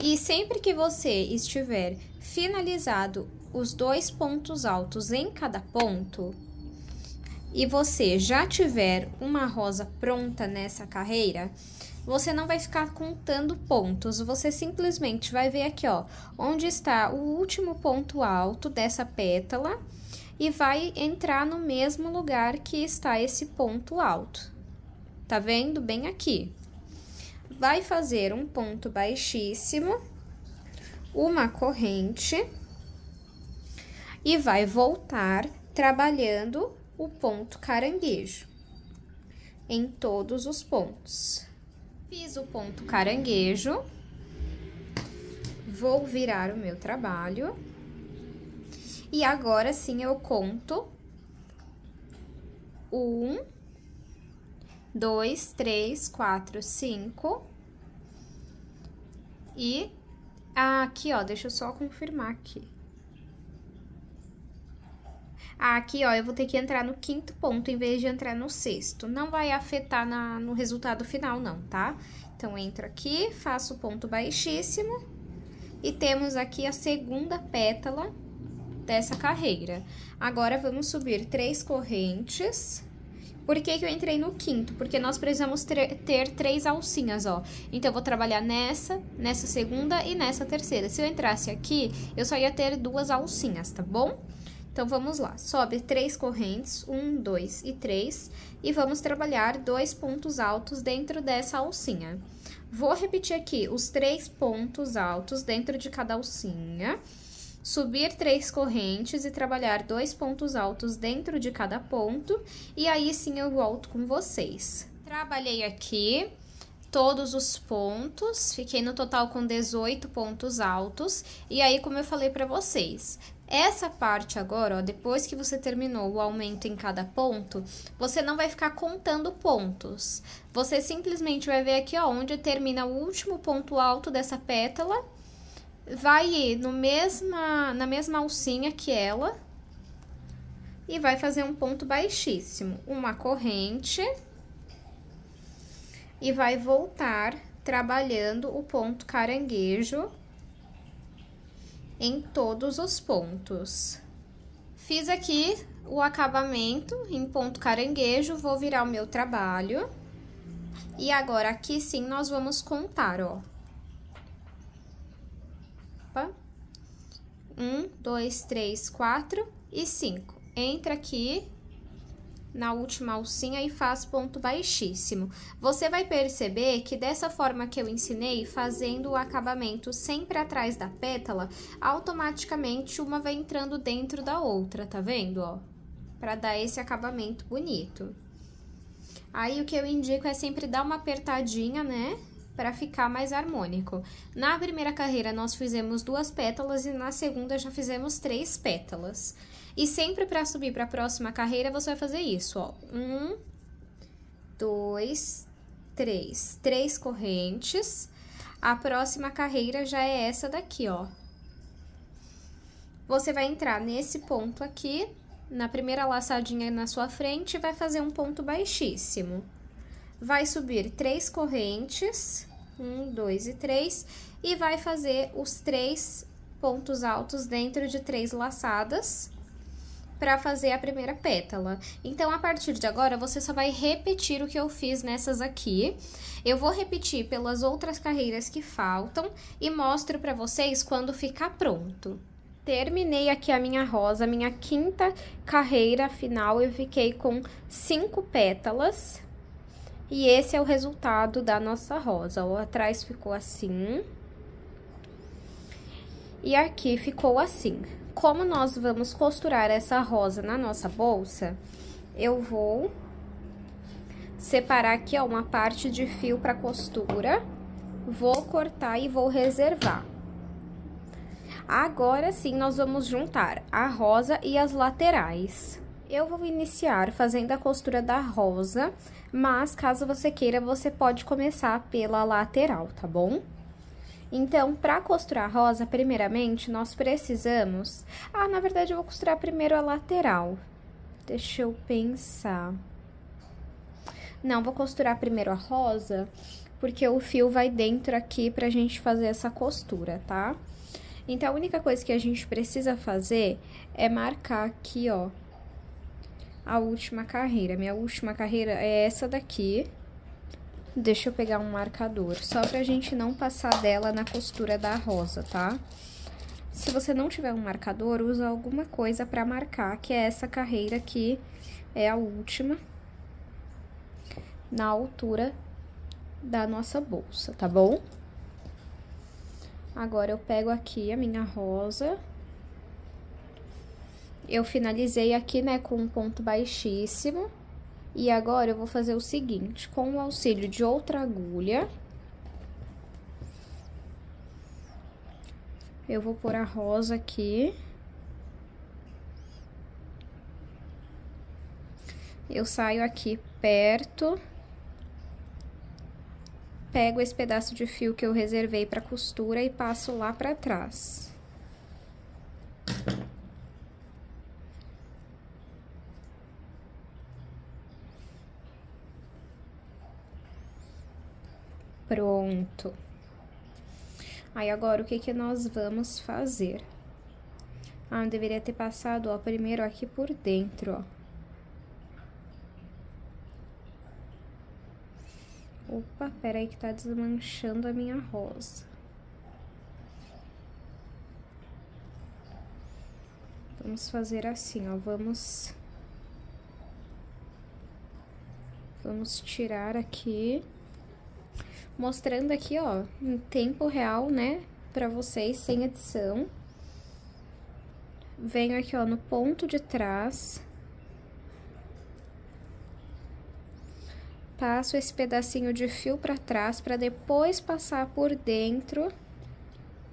E sempre que você estiver finalizado os 2 pontos altos em cada ponto, e você já tiver uma rosa pronta nessa carreira, você não vai ficar contando pontos, você simplesmente vai ver aqui, ó, onde está o último ponto alto dessa pétala e vai entrar no mesmo lugar que está esse ponto alto. Tá vendo? Bem aqui. Vai fazer um ponto baixíssimo, uma corrente e vai voltar trabalhando o ponto caranguejo em todos os pontos. Fiz o ponto caranguejo, vou virar o meu trabalho e agora sim eu conto 1, 2, 3, 4, 5 e aqui, ó, deixa eu só confirmar aqui. Aqui, ó, eu vou ter que entrar no 5º ponto em vez de entrar no 6º. Não vai afetar no resultado final, não, tá? Então, entro aqui, faço o ponto baixíssimo e temos aqui a segunda pétala dessa carreira. Agora, vamos subir 3 correntes. Por que que eu entrei no 5º? Porque nós precisamos ter 3 alcinhas, ó. Então, eu vou trabalhar nessa segunda e nessa terceira. Se eu entrasse aqui, eu só ia ter 2 alcinhas, tá bom? Então, vamos lá. Sobe 3 correntes, 1, 2 e 3, e vamos trabalhar 2 pontos altos dentro dessa alcinha. Vou repetir aqui os 3 pontos altos dentro de cada alcinha, subir 3 correntes e trabalhar 2 pontos altos dentro de cada ponto, e aí sim eu volto com vocês. Trabalhei aqui todos os pontos, fiquei no total com 18 pontos altos, e aí, como eu falei pra vocês, essa parte agora, ó, depois que você terminou o aumento em cada ponto, você não vai ficar contando pontos. Você simplesmente vai ver aqui, ó, onde termina o último ponto alto dessa pétala, vai ir na mesma alcinha que ela, e vai fazer um ponto baixíssimo, uma corrente, e vai voltar trabalhando o ponto caranguejo em todos os pontos. Fiz aqui o acabamento em ponto caranguejo, vou virar o meu trabalho. E agora, aqui sim, nós vamos contar, ó. Opa. 1, 2, 3, 4 e 5. Entra aqui na última alcinha e faz ponto baixíssimo. Você vai perceber que dessa forma que eu ensinei, fazendo o acabamento sempre atrás da pétala, automaticamente uma vai entrando dentro da outra, tá vendo, ó? Pra dar esse acabamento bonito. Aí, o que eu indico é sempre dar uma apertadinha, né? Pra ficar mais harmônico. Na primeira carreira, nós fizemos 2 pétalas e na segunda já fizemos 3 pétalas. E sempre para subir para a próxima carreira, você vai fazer isso, ó. 1, 2, 3. 3 correntes. A próxima carreira já é essa daqui, ó. Você vai entrar nesse ponto aqui, na primeira laçadinha na sua frente, e vai fazer um ponto baixíssimo. Vai subir 3 correntes, 1, 2 e 3, e vai fazer os 3 pontos altos dentro de 3 laçadas, para fazer a primeira pétala. Então, a partir de agora, você só vai repetir o que eu fiz nessas aqui. Eu vou repetir pelas outras carreiras que faltam e mostro para vocês quando ficar pronto. Terminei aqui a minha rosa, minha 5ª carreira final, eu fiquei com 5 pétalas. E esse é o resultado da nossa rosa. O atrás ficou assim. E aqui ficou assim. Como nós vamos costurar essa rosa na nossa bolsa, eu vou separar aqui, ó, uma parte de fio para costura, vou cortar e vou reservar. Agora sim, nós vamos juntar a rosa e as laterais. Eu vou iniciar fazendo a costura da rosa, mas caso você queira, você pode começar pela lateral, tá bom? Então, para costurar a rosa, primeiramente, nós precisamos... Ah, na verdade, eu vou costurar primeiro a lateral. Deixa eu pensar. Não, vou costurar primeiro a rosa, porque o fio vai dentro aqui pra gente fazer essa costura, tá? Então, a única coisa que a gente precisa fazer é marcar aqui, ó, a última carreira. Minha última carreira é essa daqui. Deixa eu pegar um marcador, só pra gente não passar dela na costura da rosa, tá? Se você não tiver um marcador, usa alguma coisa pra marcar, que é essa carreira aqui, é a última, na altura da nossa bolsa, tá bom? Agora, eu pego aqui a minha rosa. Eu finalizei aqui, né, com um ponto baixíssimo. E agora, eu vou fazer o seguinte, com o auxílio de outra agulha, eu vou pôr a rosa aqui. Eu saio aqui perto, pego esse pedaço de fio que eu reservei para costura e passo lá para trás. Pronto. Aí, agora, o que que nós vamos fazer? Ah, eu deveria ter passado, ó, primeiro aqui por dentro, ó. Opa, peraí que tá desmanchando a minha rosa. Vamos fazer assim, ó, vamos tirar aqui, mostrando aqui, ó, em tempo real, né, pra vocês, sem edição. Venho aqui, ó, no ponto de trás. Passo esse pedacinho de fio pra trás, pra depois passar por dentro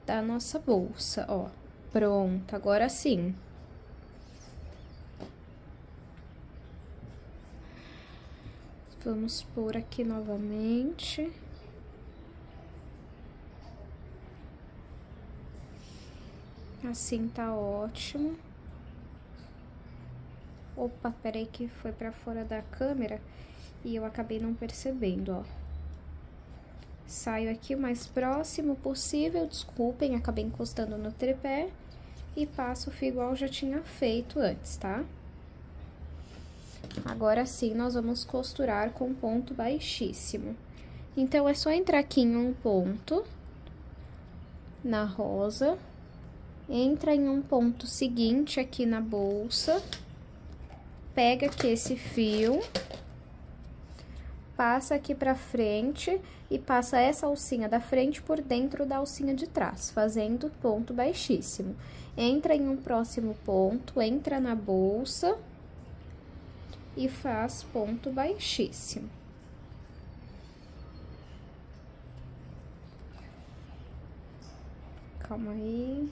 da nossa bolsa, ó. Pronto, agora sim. Vamos pôr aqui novamente. Assim tá ótimo. Opa, peraí que foi pra fora da câmera e eu acabei não percebendo, ó. Saio aqui o mais próximo possível, desculpem, acabei encostando no tripé e passo o fio igual eu já tinha feito antes, tá? Agora sim, nós vamos costurar com ponto baixíssimo. Então, é só entrar aqui em um ponto, na rosa, entra em um ponto seguinte aqui na bolsa, pega aqui esse fio, passa aqui pra frente e passa essa alcinha da frente por dentro da alcinha de trás, fazendo ponto baixíssimo. Entra em um próximo ponto, entra na bolsa e faz ponto baixíssimo. Calma aí.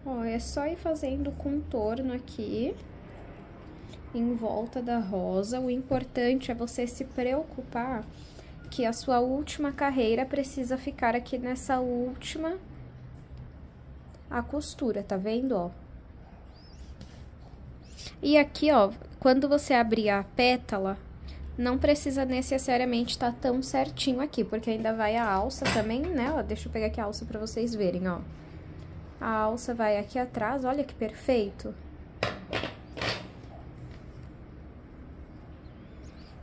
Ó, é só ir fazendo contorno aqui, em volta da rosa. O importante é você se preocupar que a sua última carreira precisa ficar aqui nessa última a costura, tá vendo, ó? E aqui, ó, quando você abrir a pétala, não precisa necessariamente estar tão certinho aqui, porque ainda vai a alça também, né, ó, deixa eu pegar aqui a alça pra vocês verem, ó. A alça vai aqui atrás, olha que perfeito.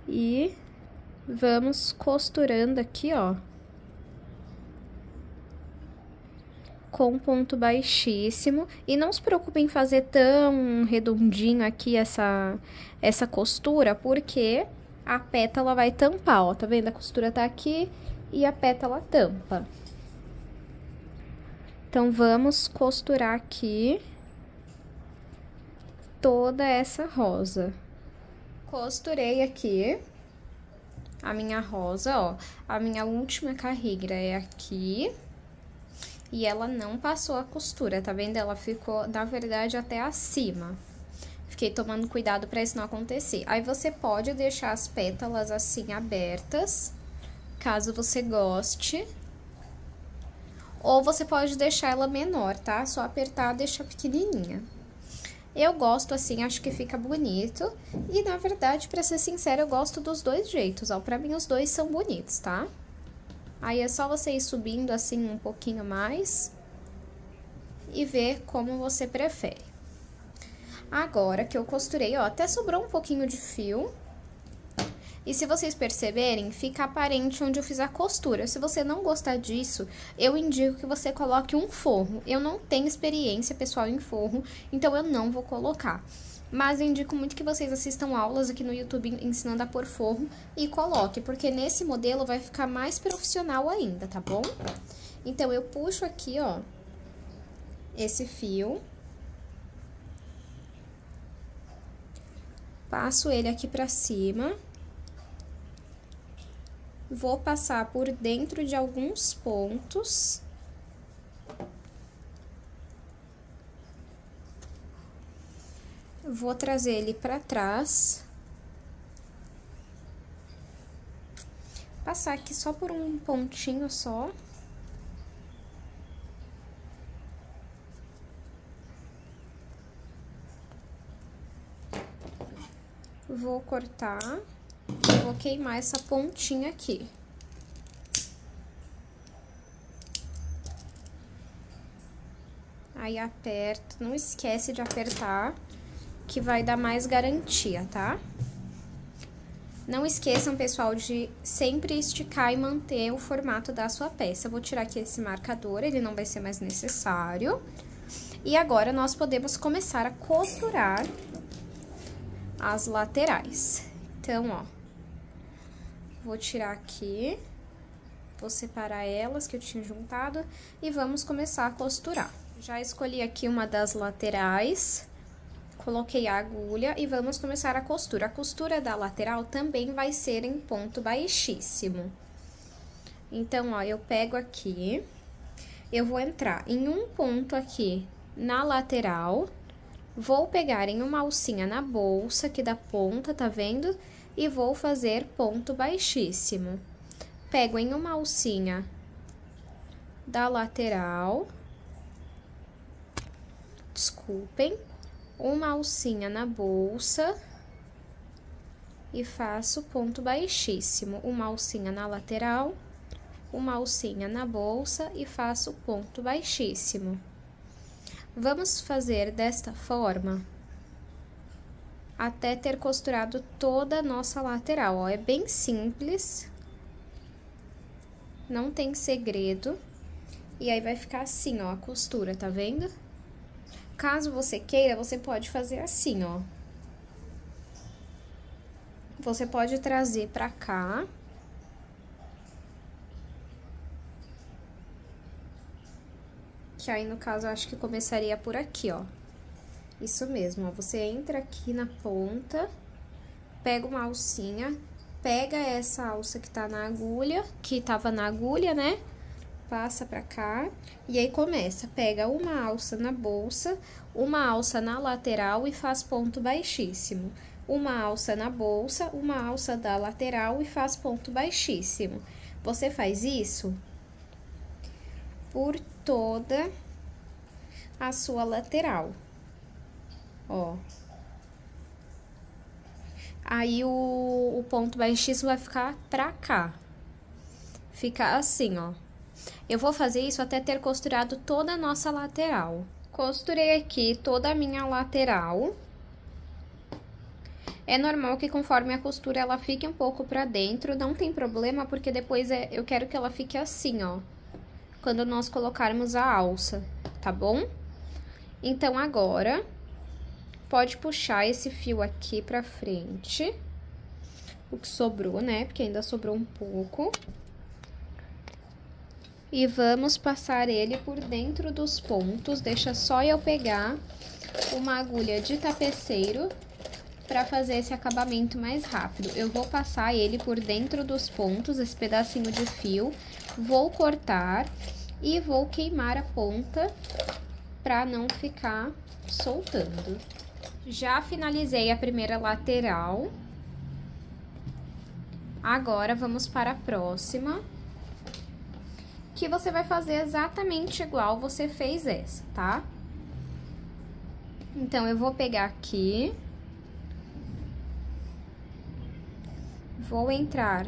E vamos costurando aqui, ó, com ponto baixíssimo. E não se preocupem em fazer tão redondinho aqui essa costura, porque a pétala vai tampar, ó, tá vendo? A costura tá aqui e a pétala tampa. Então, vamos costurar aqui toda essa rosa. Costurei aqui a minha rosa, ó. A minha última carreira é aqui. E ela não passou a costura, tá vendo? Ela ficou, na verdade, até acima. Fiquei tomando cuidado pra isso não acontecer. Aí, você pode deixar as pétalas assim abertas, caso você goste. Ou você pode deixar ela menor, tá? Só apertar e deixar pequenininha. Eu gosto assim, acho que fica bonito. E, na verdade, pra ser sincera, eu gosto dos dois jeitos, ó. Pra mim, os dois são bonitos, tá? Aí, é só você ir subindo assim um pouquinho mais e ver como você prefere. Agora que eu costurei, ó, até sobrou um pouquinho de fio. E se vocês perceberem, fica aparente onde eu fiz a costura. Se você não gostar disso, eu indico que você coloque um forro. Eu não tenho experiência, pessoal, em forro, então eu não vou colocar. Mas eu indico muito que vocês assistam aulas aqui no YouTube ensinando a pôr forro e coloque, porque nesse modelo vai ficar mais profissional ainda, tá bom? Então, eu puxo aqui, ó, esse fio. Passo ele aqui pra cima. Vou passar por dentro de alguns pontos. Vou trazer ele pra trás. Passar aqui só por um pontinho só. Vou cortar. Vou queimar essa pontinha aqui. Aí, aperta, não esquece de apertar, que vai dar mais garantia, tá? Não esqueçam, pessoal, de sempre esticar e manter o formato da sua peça. Eu vou tirar aqui esse marcador, ele não vai ser mais necessário. E agora, nós podemos começar a costurar as laterais. Então, ó, vou tirar aqui, vou separar elas que eu tinha juntado e vamos começar a costurar. Já escolhi aqui uma das laterais, coloquei a agulha e vamos começar a costura. A costura da lateral também vai ser em ponto baixíssimo. Então, ó, eu pego aqui, eu vou entrar em um ponto aqui na lateral, vou pegar em uma alcinha na bolsa aqui da ponta, tá vendo? E vou fazer ponto baixíssimo. Pego em uma alcinha da lateral, desculpem, uma alcinha na bolsa e faço ponto baixíssimo. Uma alcinha na lateral, uma alcinha na bolsa e faço ponto baixíssimo. Vamos fazer desta forma até ter costurado toda a nossa lateral, ó. É bem simples, não tem segredo. E aí, vai ficar assim, ó, a costura, tá vendo? Caso você queira, você pode fazer assim, ó. Você pode trazer pra cá. Que aí, no caso, eu acho que começaria por aqui, ó. Isso mesmo, ó. Você entra aqui na ponta, pega uma alcinha, pega essa alça que tá na agulha, que tava na agulha, né? Passa pra cá, e aí começa, pega uma alça na bolsa, uma alça na lateral e faz ponto baixíssimo. Uma alça na bolsa, uma alça da lateral e faz ponto baixíssimo. Você faz isso por toda a sua lateral, ó. Aí, o ponto baixíssimo vai ficar pra cá. Fica assim, ó. Eu vou fazer isso até ter costurado toda a nossa lateral. Costurei aqui toda a minha lateral. É normal que conforme a costura ela fique um pouco pra dentro, não tem problema, porque depois eu quero que ela fique assim, ó. Quando nós colocarmos a alça, tá bom? Então, agora, pode puxar esse fio aqui pra frente. O que sobrou, né? Porque ainda sobrou um pouco. E vamos passar ele por dentro dos pontos. Deixa só eu pegar uma agulha de tapeceiro para fazer esse acabamento mais rápido. Eu vou passar ele por dentro dos pontos, esse pedacinho de fio, vou cortar e vou queimar a ponta para não ficar soltando. Já finalizei a primeira lateral. Agora, vamos para a próxima, que você vai fazer exatamente igual você fez essa, tá? Então, eu vou pegar aqui, vou entrar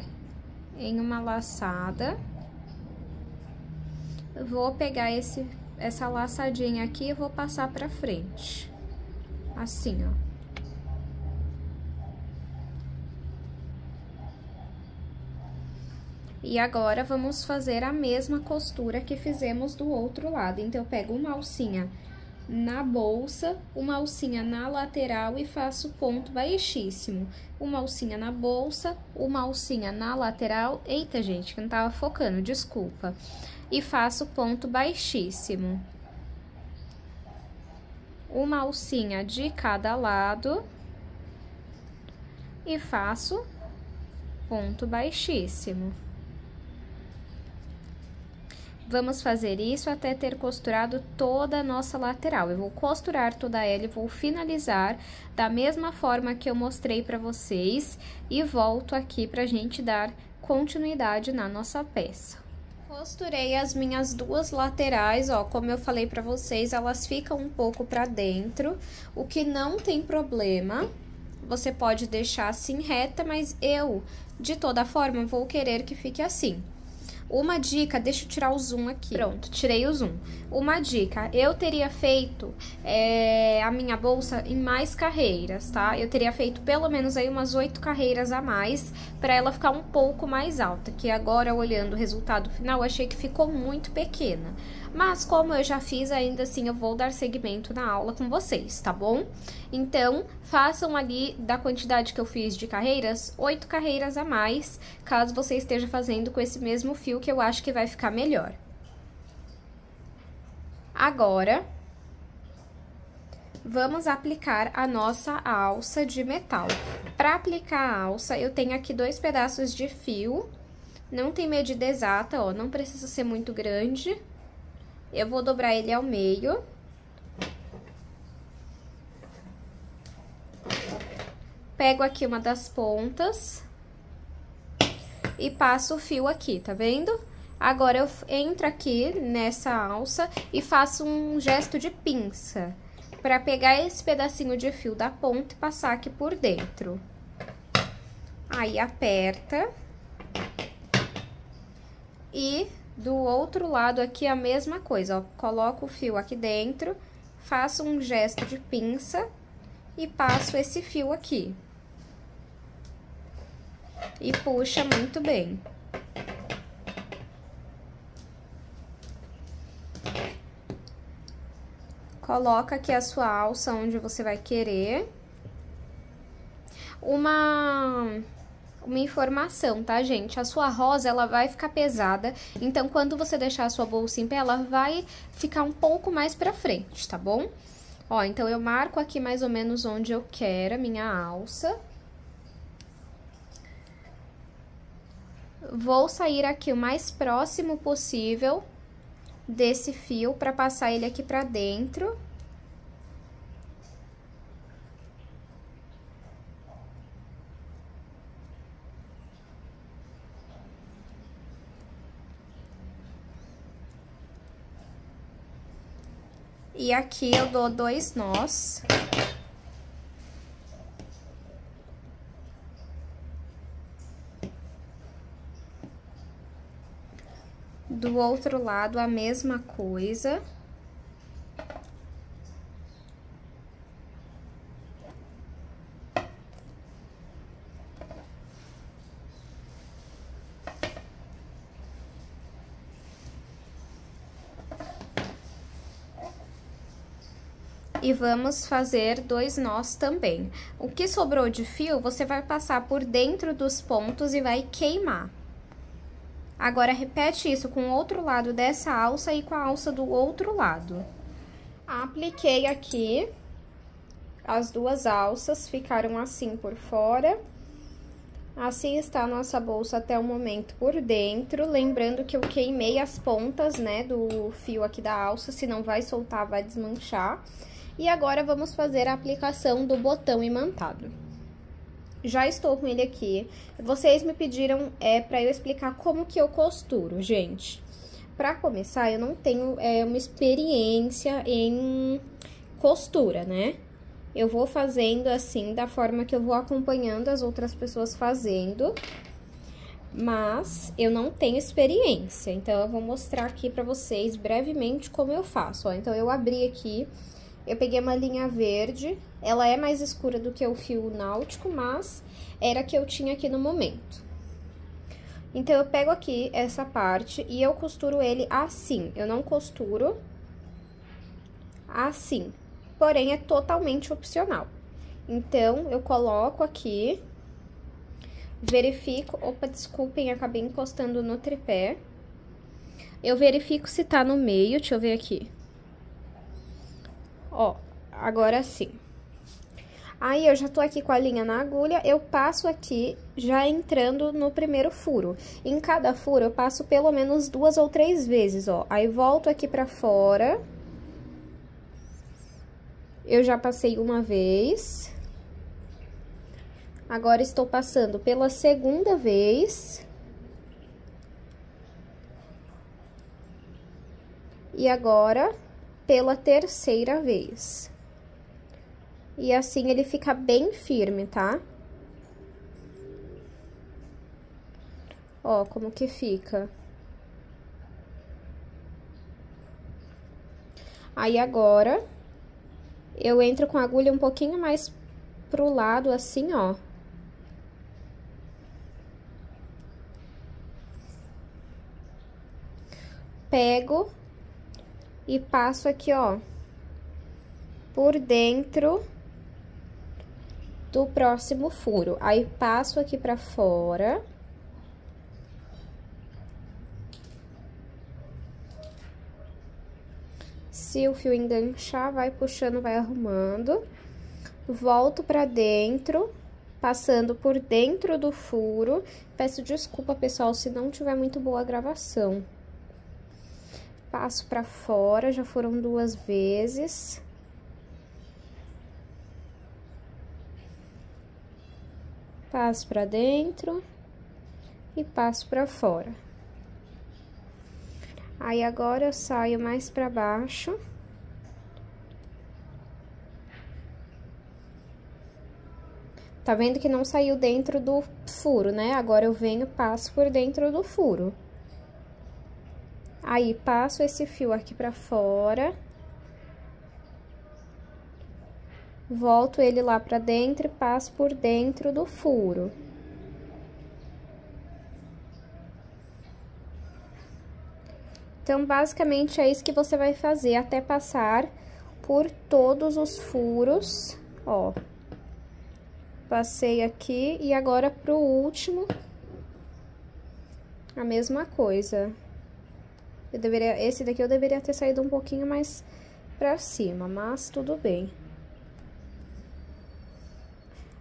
em uma laçada, vou pegar essa laçadinha aqui e vou passar pra frente, assim, ó. E agora, vamos fazer a mesma costura que fizemos do outro lado. Então, eu pego uma alcinha na bolsa, uma alcinha na lateral e faço ponto baixíssimo. Uma alcinha na bolsa, uma alcinha na lateral... Eita, gente, que não tava focando, desculpa. E faço ponto baixíssimo. Uma alcinha de cada lado. E faço ponto baixíssimo. Vamos fazer isso até ter costurado toda a nossa lateral. Eu vou costurar toda ela e vou finalizar da mesma forma que eu mostrei pra vocês. E volto aqui pra gente dar continuidade na nossa peça. Costurei as minhas duas laterais, ó, como eu falei pra vocês, elas ficam um pouco pra dentro, o que não tem problema. Você pode deixar assim reta, mas eu, de toda forma, vou querer que fique assim. Uma dica, deixa eu tirar o zoom aqui. Pronto, tirei o zoom. Uma dica, eu teria feito a minha bolsa em mais carreiras, tá? Eu teria feito pelo menos aí umas 8 carreiras a mais, pra ela ficar um pouco mais alta, que agora, olhando o resultado final, achei que ficou muito pequena. Mas como eu já fiz, ainda assim eu vou dar seguimento na aula com vocês, tá bom? Então, façam ali da quantidade que eu fiz de carreiras, 8 carreiras a mais, caso você esteja fazendo com esse mesmo fio, que eu acho que vai ficar melhor. Agora, vamos aplicar a nossa alça de metal. Para aplicar a alça, eu tenho aqui 2 pedaços de fio, não tem medida exata, ó, não precisa ser muito grande. Eu vou dobrar ele ao meio. Pego aqui uma das pontas e passo o fio aqui, tá vendo? Agora, eu entro aqui nessa alça e faço um gesto de pinça, para pegar esse pedacinho de fio da ponta e passar aqui por dentro. Aí, aperta. E do outro lado aqui a mesma coisa, ó. Coloco o fio aqui dentro, faço um gesto de pinça e passo esse fio aqui. E puxa muito bem. Coloca aqui a sua alça onde você vai querer. Uma informação, tá, gente? A sua rosa, ela vai ficar pesada, então quando você deixar a sua bolsa em pé, ela vai ficar um pouco mais pra frente, tá bom? Ó, então eu marco aqui mais ou menos onde eu quero a minha alça. Vou sair aqui o mais próximo possível desse fio pra passar ele aqui pra dentro. E aqui eu dou 2 nós. Do outro lado, a mesma coisa. E vamos fazer 2 nós também. O que sobrou de fio, você vai passar por dentro dos pontos e vai queimar. Agora, repete isso com o outro lado dessa alça e com a alça do outro lado. Apliquei aqui as 2 alças, ficaram assim por fora. Assim está a nossa bolsa até o momento por dentro. Lembrando que eu queimei as pontas, né, do fio aqui da alça, senão vai soltar, vai desmanchar. E agora, vamos fazer a aplicação do botão imantado. Já estou com ele aqui. Vocês me pediram para eu explicar como que eu costuro, gente. Para começar, eu não tenho uma experiência em costura, né? Eu vou fazendo assim, da forma que eu vou acompanhando as outras pessoas fazendo. Mas eu não tenho experiência, então eu vou mostrar aqui para vocês brevemente como eu faço, ó. Então, eu abri aqui... Eu peguei uma linha verde, ela é mais escura do que o fio náutico, mas era a que eu tinha aqui no momento. Então, eu pego aqui essa parte e eu costuro ele assim, eu não costuro assim, porém é totalmente opcional. Então, eu coloco aqui, verifico, opa, desculpem, acabei encostando no tripé. Eu verifico se tá no meio, deixa eu ver aqui. Ó, agora sim. Aí, eu já tô aqui com a linha na agulha, eu passo aqui, já entrando no primeiro furo. Em cada furo, eu passo pelo menos 2 ou 3 vezes, ó. Aí, volto aqui pra fora. Eu já passei uma vez. Agora, estou passando pela segunda vez. E agora... pela terceira vez. E assim ele fica bem firme, tá? Ó, como que fica. Aí agora, eu entro com a agulha um pouquinho mais pro lado, assim, ó. Pego e passo aqui, ó, por dentro do próximo furo. Aí, passo aqui pra fora. Se o fio enganchar, vai puxando, vai arrumando. Volto pra dentro, passando por dentro do furo. Peço desculpa, pessoal, se não tiver muito boa a gravação. Passo pra fora, já foram 2 vezes. Passo pra dentro e passo pra fora. Aí, agora eu saio mais pra baixo. Tá vendo que não saiu dentro do furo, né? Agora eu venho, passo por dentro do furo. Aí, passo esse fio aqui pra fora. Volto ele lá pra dentro e passo por dentro do furo. Então, basicamente, é isso que você vai fazer até passar por todos os furos, ó. Passei aqui e agora pro último, a mesma coisa. Esse daqui eu deveria ter saído um pouquinho mais pra cima, mas tudo bem.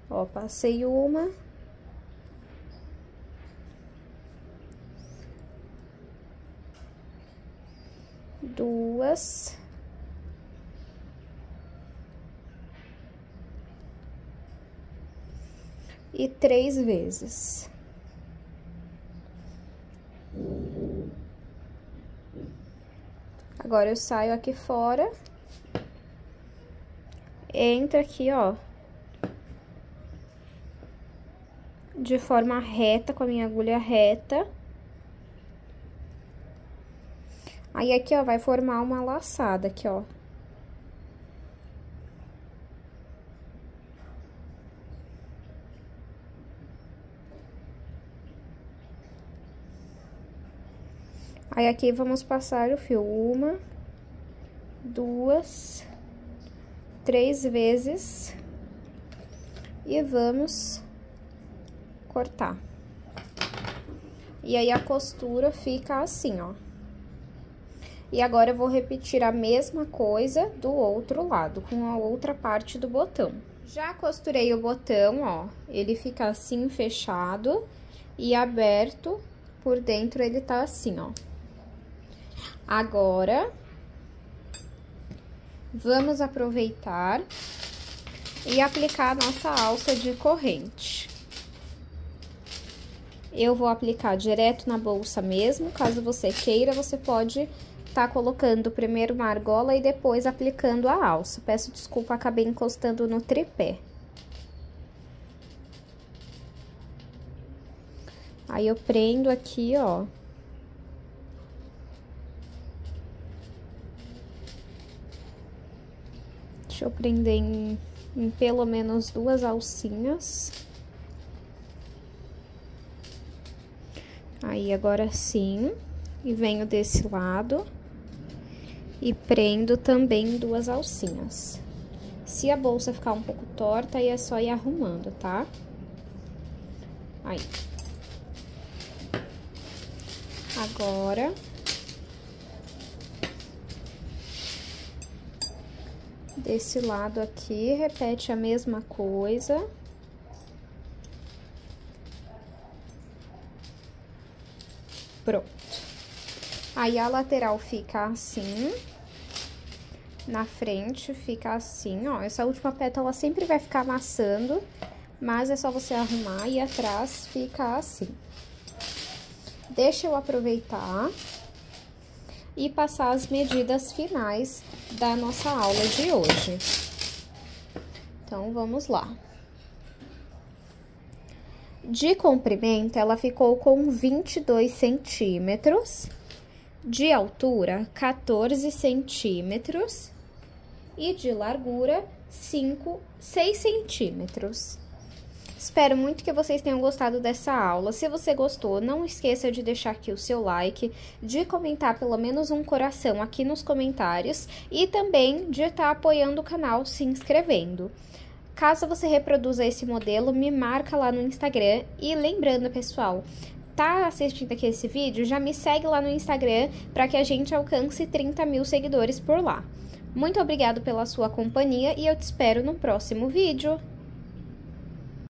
Ó, passei uma. Duas. E 3 vezes. Agora, eu saio aqui fora. Entro aqui, ó. De forma reta, com a minha agulha reta. Aí, aqui, ó, vai formar uma laçada aqui, ó. Aí, aqui, vamos passar o fio 1, 2, 3 vezes. E vamos cortar. E aí, a costura fica assim, ó. E agora, eu vou repetir a mesma coisa do outro lado, com a outra parte do botão. Já costurei o botão, ó, ele fica assim, fechado e aberto, por dentro ele tá assim, ó. Agora, vamos aproveitar e aplicar a nossa alça de corrente. Eu vou aplicar direto na bolsa mesmo, caso você queira, você pode tá colocando primeiro uma argola e depois aplicando a alça. Peço desculpa, acabei encostando no tripé. Aí, eu prendo aqui, ó. Deixa eu prender em pelo menos 2 alcinhas. Aí, agora sim, e venho desse lado e prendo também 2 alcinhas. Se a bolsa ficar um pouco torta, aí é só ir arrumando, tá? Aí. Agora, desse lado aqui, repete a mesma coisa. Pronto. Aí, a lateral fica assim, na frente fica assim, ó. Essa última pétala sempre vai ficar amassando, mas é só você arrumar e atrás fica assim. Deixa eu aproveitar e passar as medidas finais da nossa aula de hoje. Então, vamos lá. De comprimento, ela ficou com 22 centímetros. de altura 14 centímetros e de largura 6 centímetros. Espero muito que vocês tenham gostado dessa aula. Se você gostou, não esqueça de deixar aqui o seu like, de comentar pelo menos um coração aqui nos comentários e também de estar apoiando o canal se inscrevendo. Caso você reproduza esse modelo, me marca lá no Instagram. E lembrando, pessoal, tá assistindo aqui esse vídeo? Já me segue lá no Instagram para que a gente alcance 30 mil seguidores por lá. Muito obrigado pela sua companhia e eu te espero no próximo vídeo.